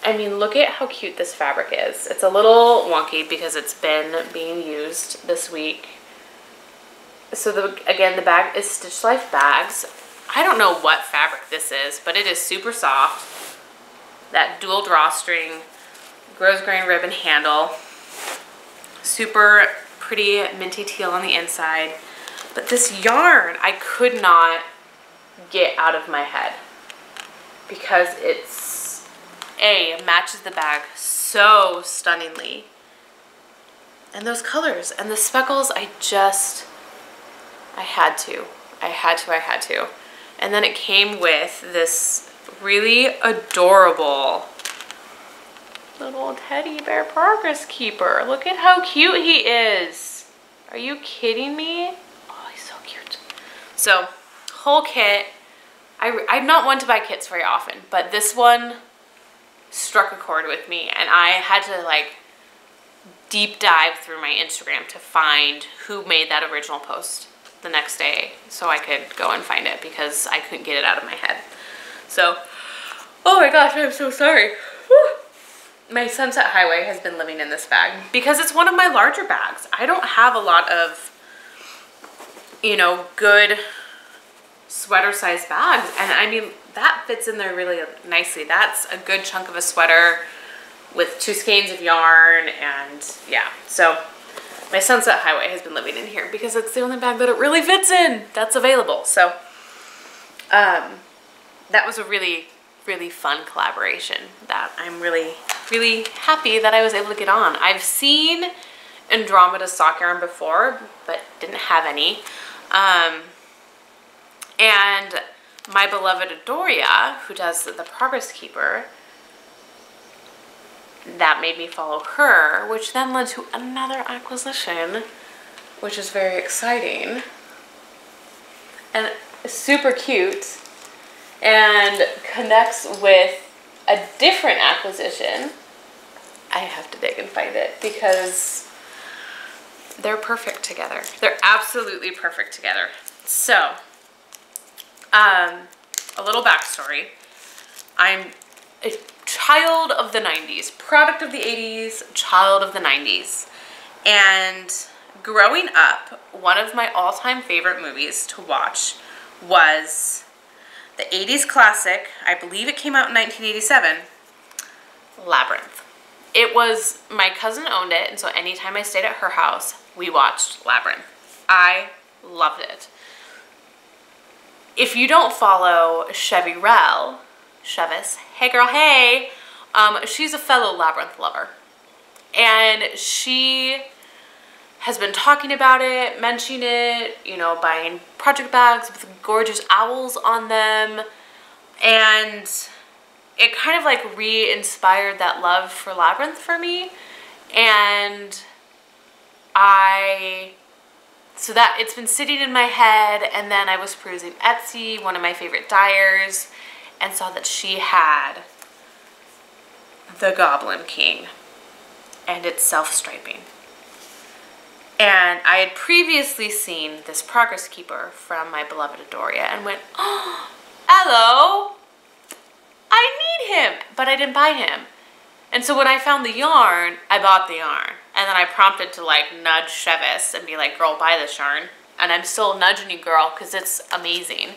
I mean, look at how cute this fabric is. It's a little wonky because it's been being used this week. So again, the bag is Stitch Life Bags. I don't know what fabric this is, but it is super soft. That dual drawstring, rose grain ribbon handle. Super pretty minty teal on the inside. But this yarn I could not get out of my head because it's, it matches the bag so stunningly. And those colors and the speckles, I had to. And then it came with this really adorable little teddy bear progress keeper. Look at how cute he is. Are you kidding me? Oh, he's so cute. So, whole kit. I'm not one to buy kits very often, but this one struck a chord with me, and I had to like deep dive through my Instagram to find who made that original post the next day so I could go and find it because I couldn't get it out of my head. So, oh my gosh, I'm so sorry. Whew. My Sunset Highway has been living in this bag because it's one of my larger bags. I don't have a lot of, you know, good sweater size bags, and I mean that fits in there really nicely. That's a good chunk of a sweater with 2 skeins of yarn, and yeah, so my Sunset Highway has been living in here because it's the only bag that it really fits in that's available. So that was a really, really fun collaboration that I'm really, really happy that I was able to get on. I've seen Andromeda sock yarn before, but didn't have any. And my beloved Adoria, who does the Progress Keeper, that made me follow her, which then led to another acquisition, which is very exciting and super cute and connects with a different acquisition. I have to dig and find it because they're perfect together. They're absolutely perfect together. So, a little backstory. I'm a child of the 90s, product of the 80s, child of the 90s. And growing up, one of my all-time favorite movies to watch was the 80s classic, I believe it came out in 1987, Labyrinth. It was, my cousin owned it, and so anytime I stayed at her house, we watched Labyrinth. I loved it. If you don't follow Chevy Rell, Chevis, hey girl, hey, she's a fellow Labyrinth lover. And she has been talking about it, mentioning it, you know, buying project bags with gorgeous owls on them. And it kind of like re-inspired that love for Labyrinth for me. And so that it's been sitting in my head, and then I was perusing Etsy, one of my favorite dyers, and saw that she had the Goblin King, and it's self-striping. And I had previously seen this Progress Keeper from my beloved Adoria and went, oh, hello, I need him, but I didn't buy him. And so when I found the yarn, I bought the yarn. And then I prompted to like nudge Chevis and be like, girl, buy this yarn. And I'm still nudging you, girl, because it's amazing.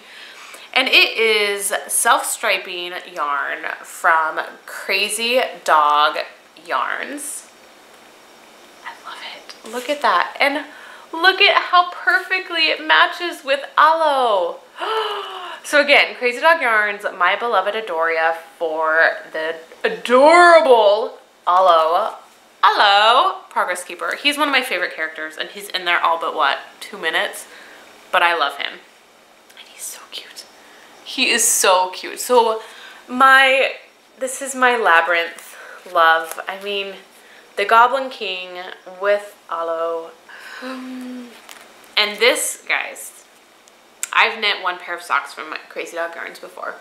And it is self-striping yarn from Crazy Dog Yarns. I love it. Look at that. And look at how perfectly it matches with aloe. So again, Crazy Dog Yarns, my beloved Adoria, for the adorable aloe Progress Keeper. He's one of my favorite characters, and he's in there all but what, 2 minutes, but I love him, and he's so cute. He is so cute. So this is my Labyrinth love. I mean, the Goblin King with aloe. And this, guys, I've knit one pair of socks from Crazy Dog Yarns before,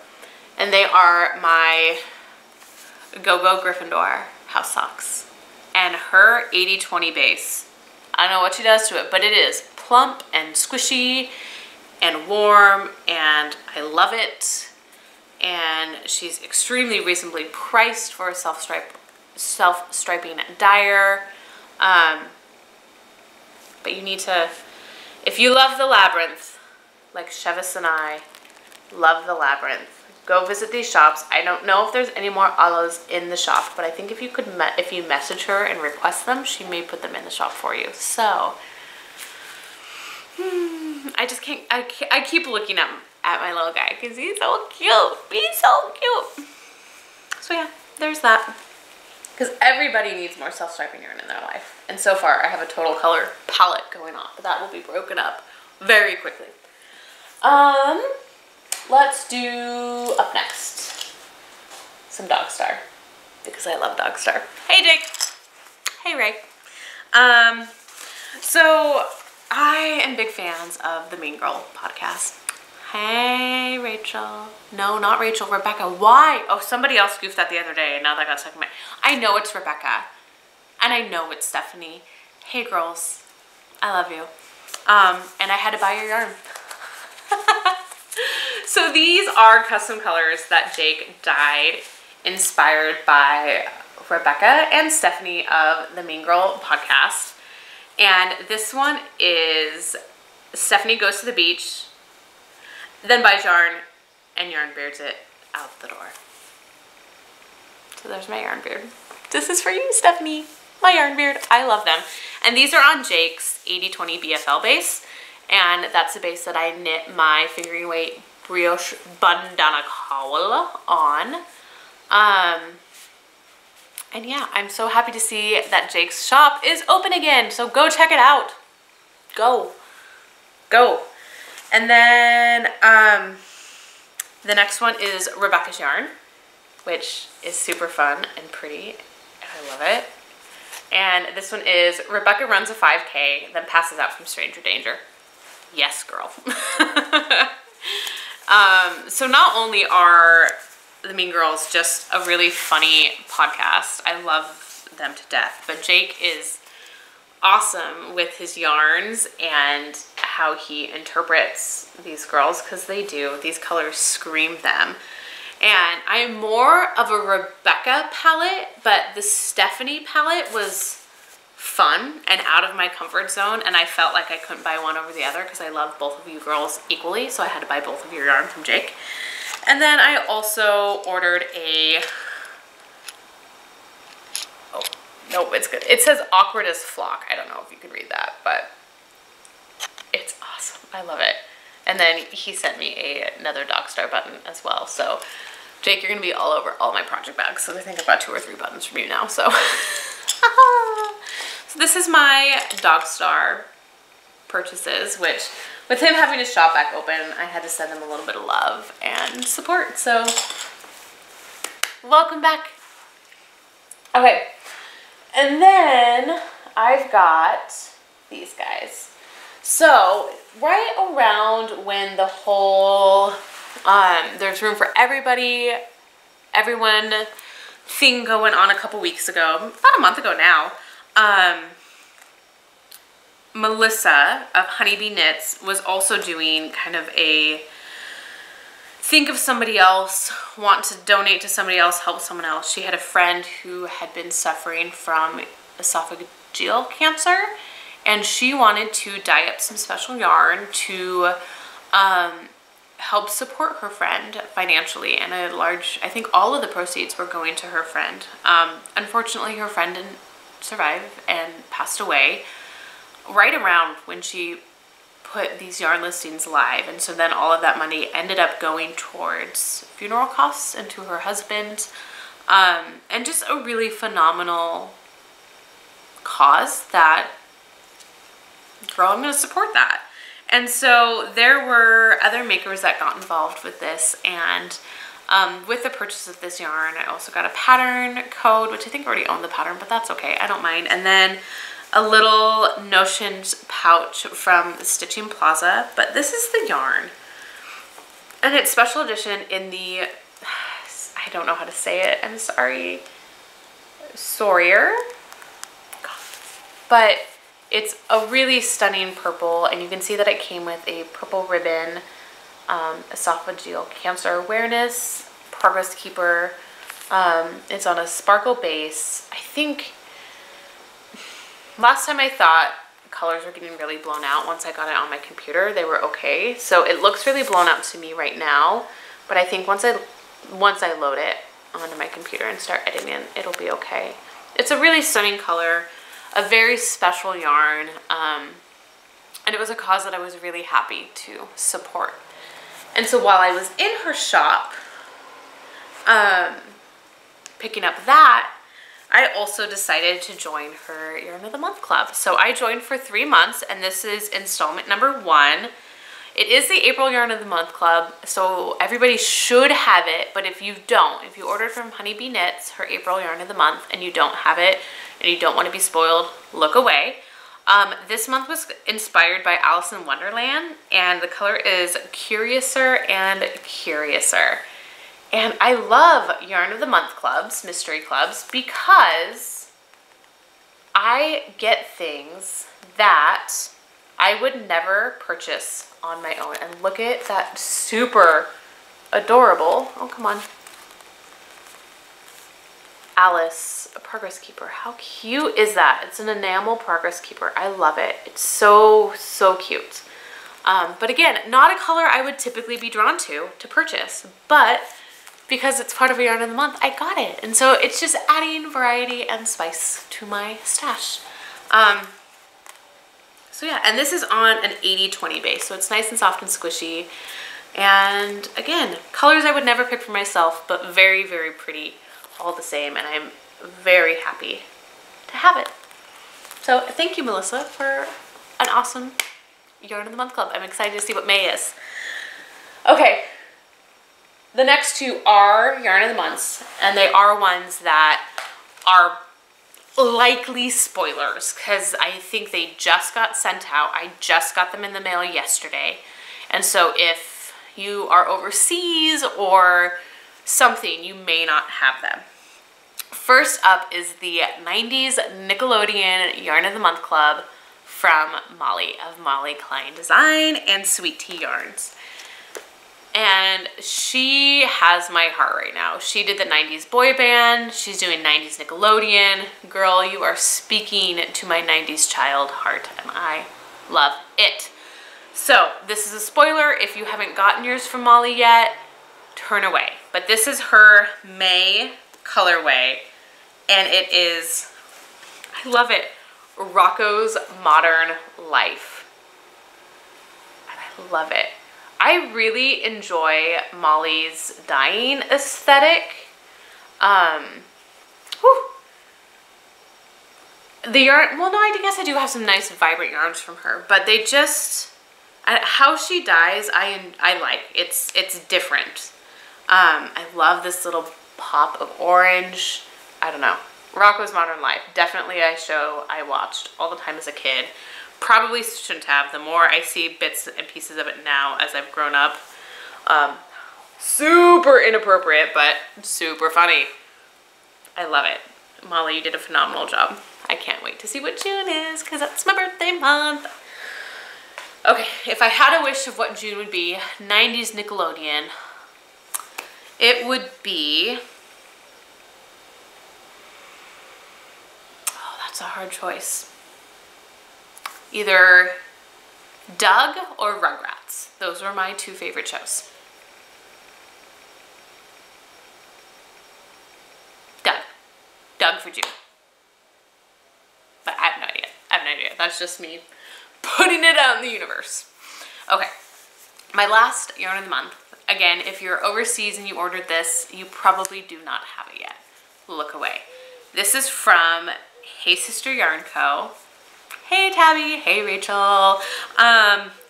and they are my Go-Go Gryffindor house socks. And her 80-20 base, I don't know what she does to it, but it is plump and squishy and warm, and I love it. And she's extremely reasonably priced for a self-striping dyer. But you need to, if you love the Labyrinth, like Chevis and I love the Labyrinth, go visit these shops. I don't know if there's any more aloes in the shop, but I think if you message her and request them, she may put them in the shop for you. So I just can't, I keep looking at my little guy because he's so cute. He's so cute. So yeah, there's that. Because everybody needs more self-striping yarn in their life. And so far, I have a total color palette going on, but that will be broken up very quickly. Let's do up next some Dogstar, because I love Dogstar. Hey Jake. Hey Ray. So I am big fans of the Mean Girl podcast. Hey Rachel. No, not Rachel, Rebecca. Why? Oh, somebody else goofed that the other day, and now that got stuck in my, I know it's Rebecca, and I know it's Stephanie. Hey girls, I love you. And I had to buy your yarn. So these are custom colors that Jake dyed, inspired by Rebecca and Stephanie of the Mean Girl podcast. And this one is Stephanie goes to the beach, then buys yarn, and yarn beards it out the door. So there's my yarn beard. This is for you, Stephanie. My yarn beard. I love them. And these are on Jake's 80-20 BFL base. And that's the base that I knit my fingering weight brioche bandana cowl on. And yeah, I'm so happy to see that Jake's shop is open again. So go check it out. Go. Go. And then the next one is Rebecca's yarn, which is super fun and pretty. I love it. And this one is Rebecca runs a 5K, then passes out from stranger danger. Yes, girl. So not only are the Mean Girls just a really funny podcast, I love them to death, but Jake is awesome with his yarns and how he interprets these girls, because they do. These colors scream them. And I am more of a Rebecca palette, but the Stephanie palette was fun and out of my comfort zone, and I felt like I couldn't buy one over the other because I love both of you girls equally, so I had to buy both of your yarn from Jake. And then I also ordered a, oh, nope, it's good. It says Awkward as Flock. I don't know if you can read that, but it's awesome. I love it. And then he sent me another Dogstar button as well. So Jake, you're gonna be all over all my project bags. So I think I've got 2 or 3 buttons from you now, so. So this is my Dogstar purchases, which with him having his shop back open, I had to send him a little bit of love and support. So welcome back. Okay, and then I've got these guys. So right around when the whole there's room for everybody, everyone thing going on a couple weeks ago, about a month ago now, Melissa of Honeybee Knits was also doing kind of a think of somebody else, want to donate to somebody else, help someone else. She had a friend who had been suffering from esophageal cancer, and she wanted to dye up some special yarn to help support her friend financially, and a large, I think all of the proceeds were going to her friend. Unfortunately, her friend didn't survive and passed away right around when she put these yarn listings live, and so then all of that money ended up going towards funeral costs and to her husband, and just a really phenomenal cause that, girl, I'm gonna support that. And so there were other makers that got involved with this, and with the purchase of this yarn, I also got a pattern code, which I think I already owned the pattern, but that's okay, I don't mind. And then a little notioned pouch from Stitching Plaza, but this is the yarn. And it's special edition in the, I don't know how to say it, I'm sorry, Sawyer, but it's a really stunning purple, and you can see that it came with a purple ribbon, esophageal cancer awareness, progress keeper. It's on a sparkle base. I think last time I thought colors were getting really blown out. Once I got it on my computer, they were okay. So it looks really blown out to me right now, but I think once I load it onto my computer and start editing it, it'll be okay. It's a really stunning color, a very special yarn, and it was a cause that I was really happy to support. And so while I was in her shop picking up that, I also decided to join her Yarn of the Month Club. So I joined for 3 months, and this is installment number 1. It is the April Yarn of the Month Club, so everybody should have it, but if you don't, if you ordered from Honeybee Knits, her April Yarn of the Month, and you don't have it, and you don't want to be spoiled, look away. This month was inspired by Alice in Wonderland, and the color is Curiouser and Curiouser. And I love Yarn of the Month clubs, mystery clubs, because I get things that I would never purchase on my own. And look at that super adorable, oh come on, Alice, a progress keeper. How cute is that? It's an enamel progress keeper. I love it. It's so, so cute. But again, not a color I would typically be drawn to purchase, but because it's part of a Yarn of the Month, I got it. And so it's just adding variety and spice to my stash. So yeah, and this is on an 80-20 base, so it's nice and soft and squishy. And again, colors I would never pick for myself, but very, very pretty all the same, and I'm very happy to have it. So thank you, Melissa, for an awesome Yarn of the Month club. I'm excited to see what May is. Okay, the next 2 are Yarn of the Months, and they are ones that are likely spoilers because I think they just got sent out. I just got them in the mail yesterday, and so if you are overseas or something, you may not have them. First up is the 90s Nickelodeon Yarn of the Month Club from Molly of Molly Klein Design and Sweet Tea Yarns. And she has my heart right now. She did the 90s boy band. She's doing 90s Nickelodeon. Girl, you are speaking to my 90s child heart, and I love it. So this is a spoiler. If you haven't gotten yours from Molly yet, turn away. But this is her May colorway, and it is, I love it, Rocco's Modern Life. And I love it. I really enjoy Molly's dyeing aesthetic. The yarn, well, no, I guess I do have some nice vibrant yarns from her, but they just, how she dyes, I like. It's different. I love this little pop of orange. I don't know. Rocco's Modern Life, definitely a show I watched all the time as a kid. Probably shouldn't have. The more I see bits and pieces of it now as I've grown up. Super inappropriate, but super funny. I love it. Molly, you did a phenomenal job. I can't wait to see what June is, because that's my birthday month. Okay, if I had a wish of what June would be, 90s Nickelodeon, it would be, oh, that's a hard choice. Either Doug or Rugrats. Those were my two favorite shows. Doug for June. But I have no idea. I have no idea. That's just me putting it out in the universe. Okay, my last yarn of the month. Again, if you're overseas and you ordered this, you probably do not have it yet. Look away. This is from Hey Sister Yarn Co. Hey Tabby, hey Rachel.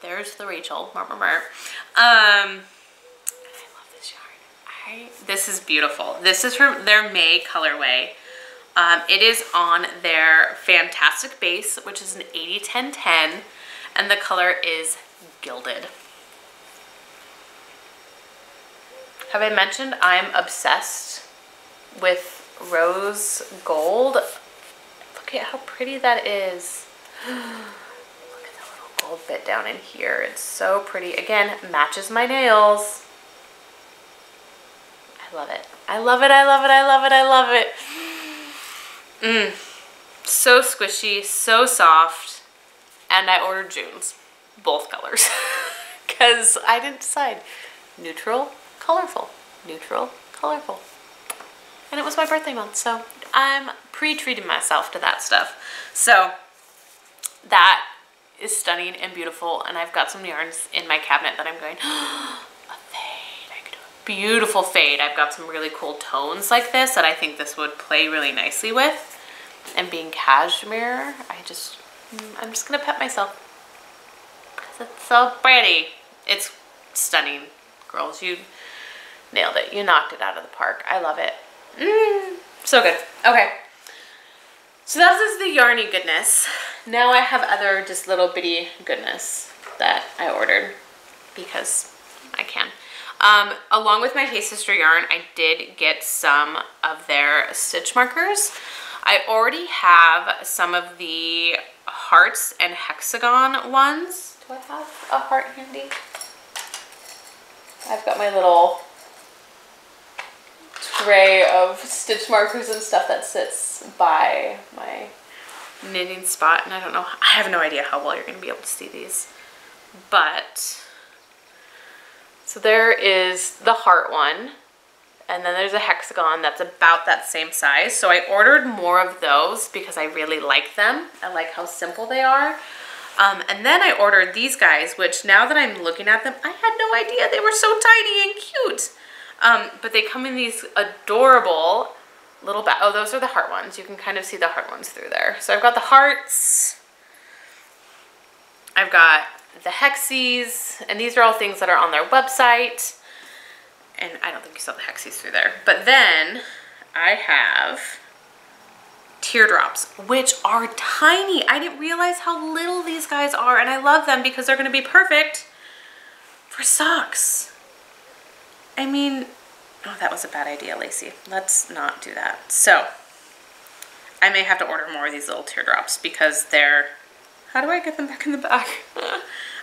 There's the Rachel. I love this yarn. This is beautiful. This is from their May colorway. It is on their Fantastic Base, which is an 80-10-10, and the color is Gilded. Have I mentioned I'm obsessed with rose gold? Look at how pretty that is. Look at the little gold bit down in here. It's so pretty. Again, matches my nails. I love it. I love it. I love it. I love it. I love it. So squishy, so soft. And I ordered June's, both colors, because I didn't decide. Neutral, colorful. Neutral, colorful. And it was my birthday month, so I'm pre-treating myself to that stuff. So that is stunning and beautiful, and I've got some yarns in my cabinet that I'm going, a fade, I could do a beautiful fade. I've got some really cool tones like this that I think this would play really nicely with. And being cashmere, I'm just gonna pet myself because it's so pretty. It's stunning. Girls, you nailed it. You knocked it out of the park. I love it. So good. Okay. So that is the yarny goodness. Now I have other just little bitty goodness that I ordered because I can. Along with my Hey Sister yarn, I did get some of their stitch markers. I already have some of the hearts and hexagon ones. Do I have a heart handy? I've got my little tray of stitch markers and stuff that sits by my knitting spot, and I don't know, I have no idea how well you're going to be able to see these, but so there is the heart one, and then there's a hexagon that's about that same size. So I ordered more of those because I really like them. I like how simple they are. And then I ordered these guys, which now that I'm looking at them, I had no idea they were so tiny and cute. But they come in these adorable little bags. Oh, those are the heart ones. You can kind of see the heart ones through there. So I've got the hearts. I've got the hexies, and these are all things that are on their website. And I don't think you saw the hexies through there. But then I have teardrops, which are tiny. I didn't realize how little these guys are, and I love them because they're gonna be perfect for socks. I mean, oh, that was a bad idea, Lacey. Let's not do that. So I may have to order more of these little teardrops because they're How do I get them back in the bag?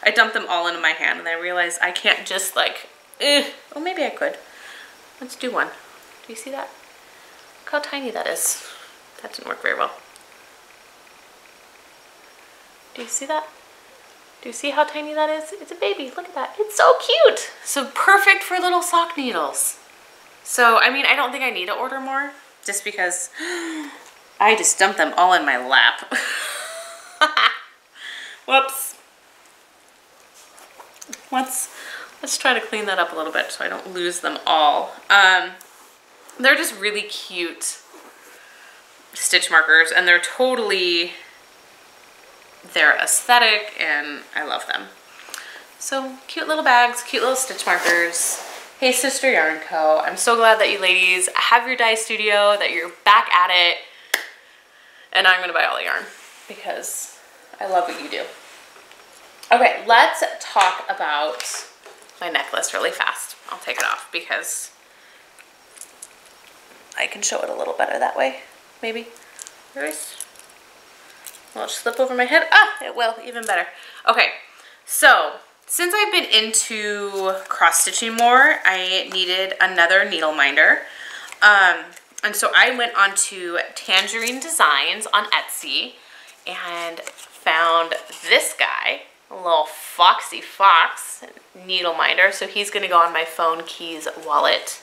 I dumped them all into my hand and I realized I can't just like, oh, maybe I could. Let's do one. Do you see that? Look how tiny that is. That didn't work very well. Do you see that? Do you see how tiny that is? It's a baby, look at that. It's so cute. So perfect for little sock needles. So, I mean, I don't think I need to order more just because I just dumped them all in my lap. Whoops. Let's try to clean that up a little bit so I don't lose them all. They're just really cute stitch markers and they're aesthetic and I love them. So cute little bags, cute little stitch markers. Hey Sister Yarn Co. I'm so glad that you ladies have your dye studio, that you're back at it. And I'm gonna buy all the yarn because I love what you do. Okay, let's talk about my necklace really fast. I'll take it off because I can show it a little better that way, maybe. Will it slip over my head? Ah, it will, even better. Okay, so since I've been into cross stitching more, I needed another needle minder. And so I went onto Tangerine Designs on Etsy and found this guy, a little foxy fox needle minder. So he's gonna go on my phone, keys, wallet,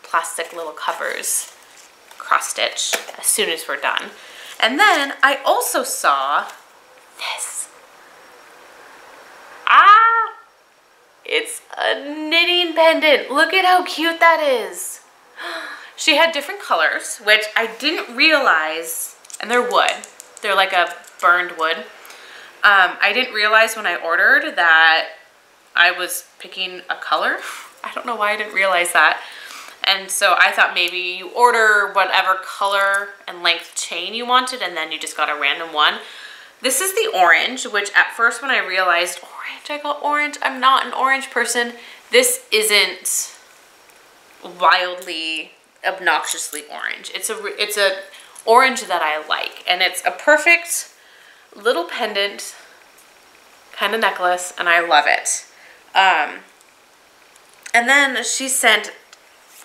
plastic little covers, cross stitch as soon as we're done. And then I also saw this. Ah, it's a knitting pendant. Look at how cute that is. She had different colors, which I didn't realize, and they're wood. They're like a burned wood. I didn't realize when I ordered that I was picking a color. I don't know why I didn't realize that. And so I thought maybe you order whatever color and length chain you wanted and then you just got a random one. This is the orange, which at first when I realized orange, I got orange. I'm not an orange person. This isn't wildly, obnoxiously orange. It's a orange that I like, and it's a perfect little pendant kind of necklace, and I love it. And then she sent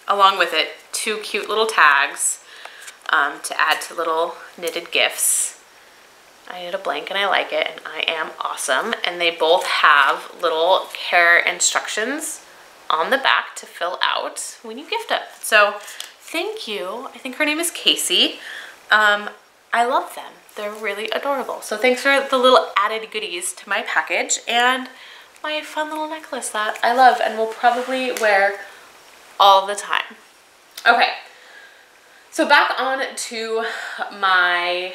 along with it 2 cute little tags to add to little knitted gifts. I knit a blank and I like it, and I am awesome. And they both have little care instructions on the back to fill out when you gift it. So thank you. I think her name is Cassie. I love them. They're really adorable. So thanks for the little added goodies to my package and my fun little necklace that I love and will probably wear all the time. Okay, so back on to my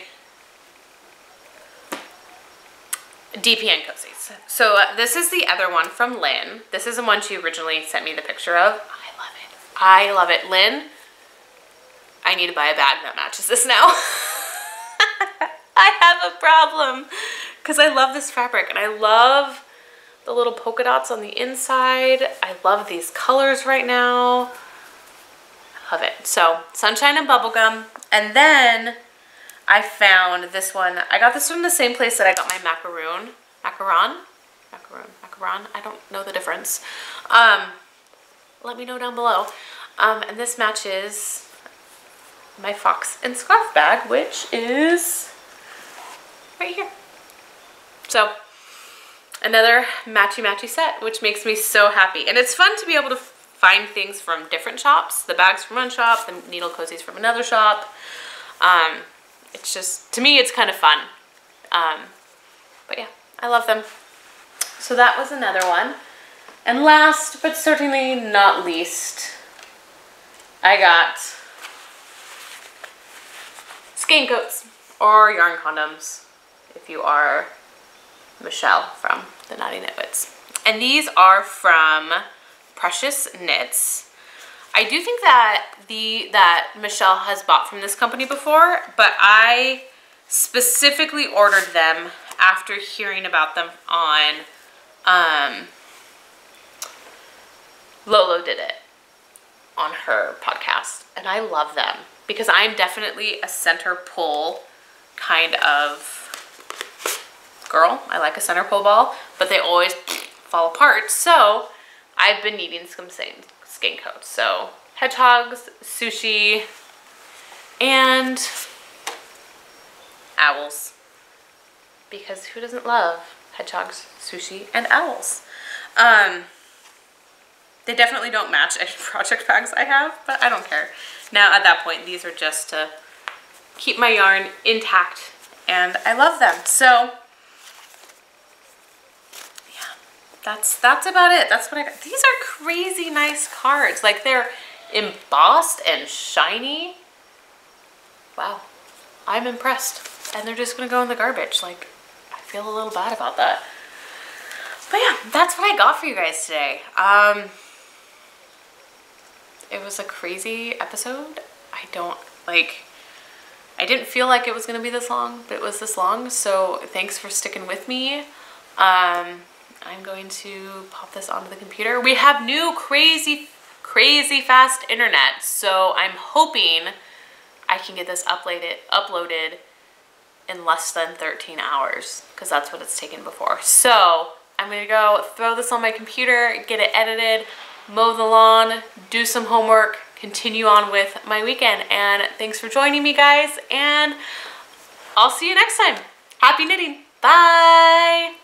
DPN cozies. So this is the other one from Lin. This is the one she originally sent me the picture of. I love it. I love it. Lin, I need to buy a bag that matches this now. I have a problem because I love this fabric and I love the little polka dots on the inside. I love these colors right now. I love it. So Sunshine and Bubblegum. And then I found this one. I got this from the same place that I got my macaron. I don't know the difference. Let me know down below. And this matches my fox and scarf bag, which is right here. So another matchy set, which makes me so happy. And it's fun to be able to find things from different shops. The bags from one shop, the needle cozies from another shop. It's just, to me, it's kind of fun. But yeah, I love them. So that was another one. And last, but certainly not least, I got skein coats or yarn condoms if you are Michelle from the Naughty Knitwits. And these are from Precious Knits. I do think that Michelle has bought from this company before, but I specifically ordered them after hearing about them on Lolo Did It on her podcast, and I love them because I'm definitely a center pull kind of girl. I like a center pole ball, but they always fall apart. So I've been needing some skin coats. So hedgehogs, sushi, and owls. Because who doesn't love hedgehogs, sushi, and owls? They definitely don't match any project bags I have, but I don't care. Now at that point, these are just to keep my yarn intact, and I love them. So yeah, that's about it. That's what I got. These are crazy nice cards. Like, they're embossed and shiny. Wow, I'm impressed. And they're just gonna go in the garbage. Like, I feel a little bad about that. But yeah, that's what I got for you guys today. It was a crazy episode. I didn't feel like it was gonna be this long, but it was this long, so thanks for sticking with me. I'm going to pop this onto the computer. We have new crazy fast internet, so I'm hoping I can get this uploaded in less than 13 hours, because that's what it's taken before. So I'm gonna go throw this on my computer, get it edited, mow the lawn, do some homework, continue on with my weekend. And thanks for joining me, guys, and I'll see you next time. Happy knitting. Bye.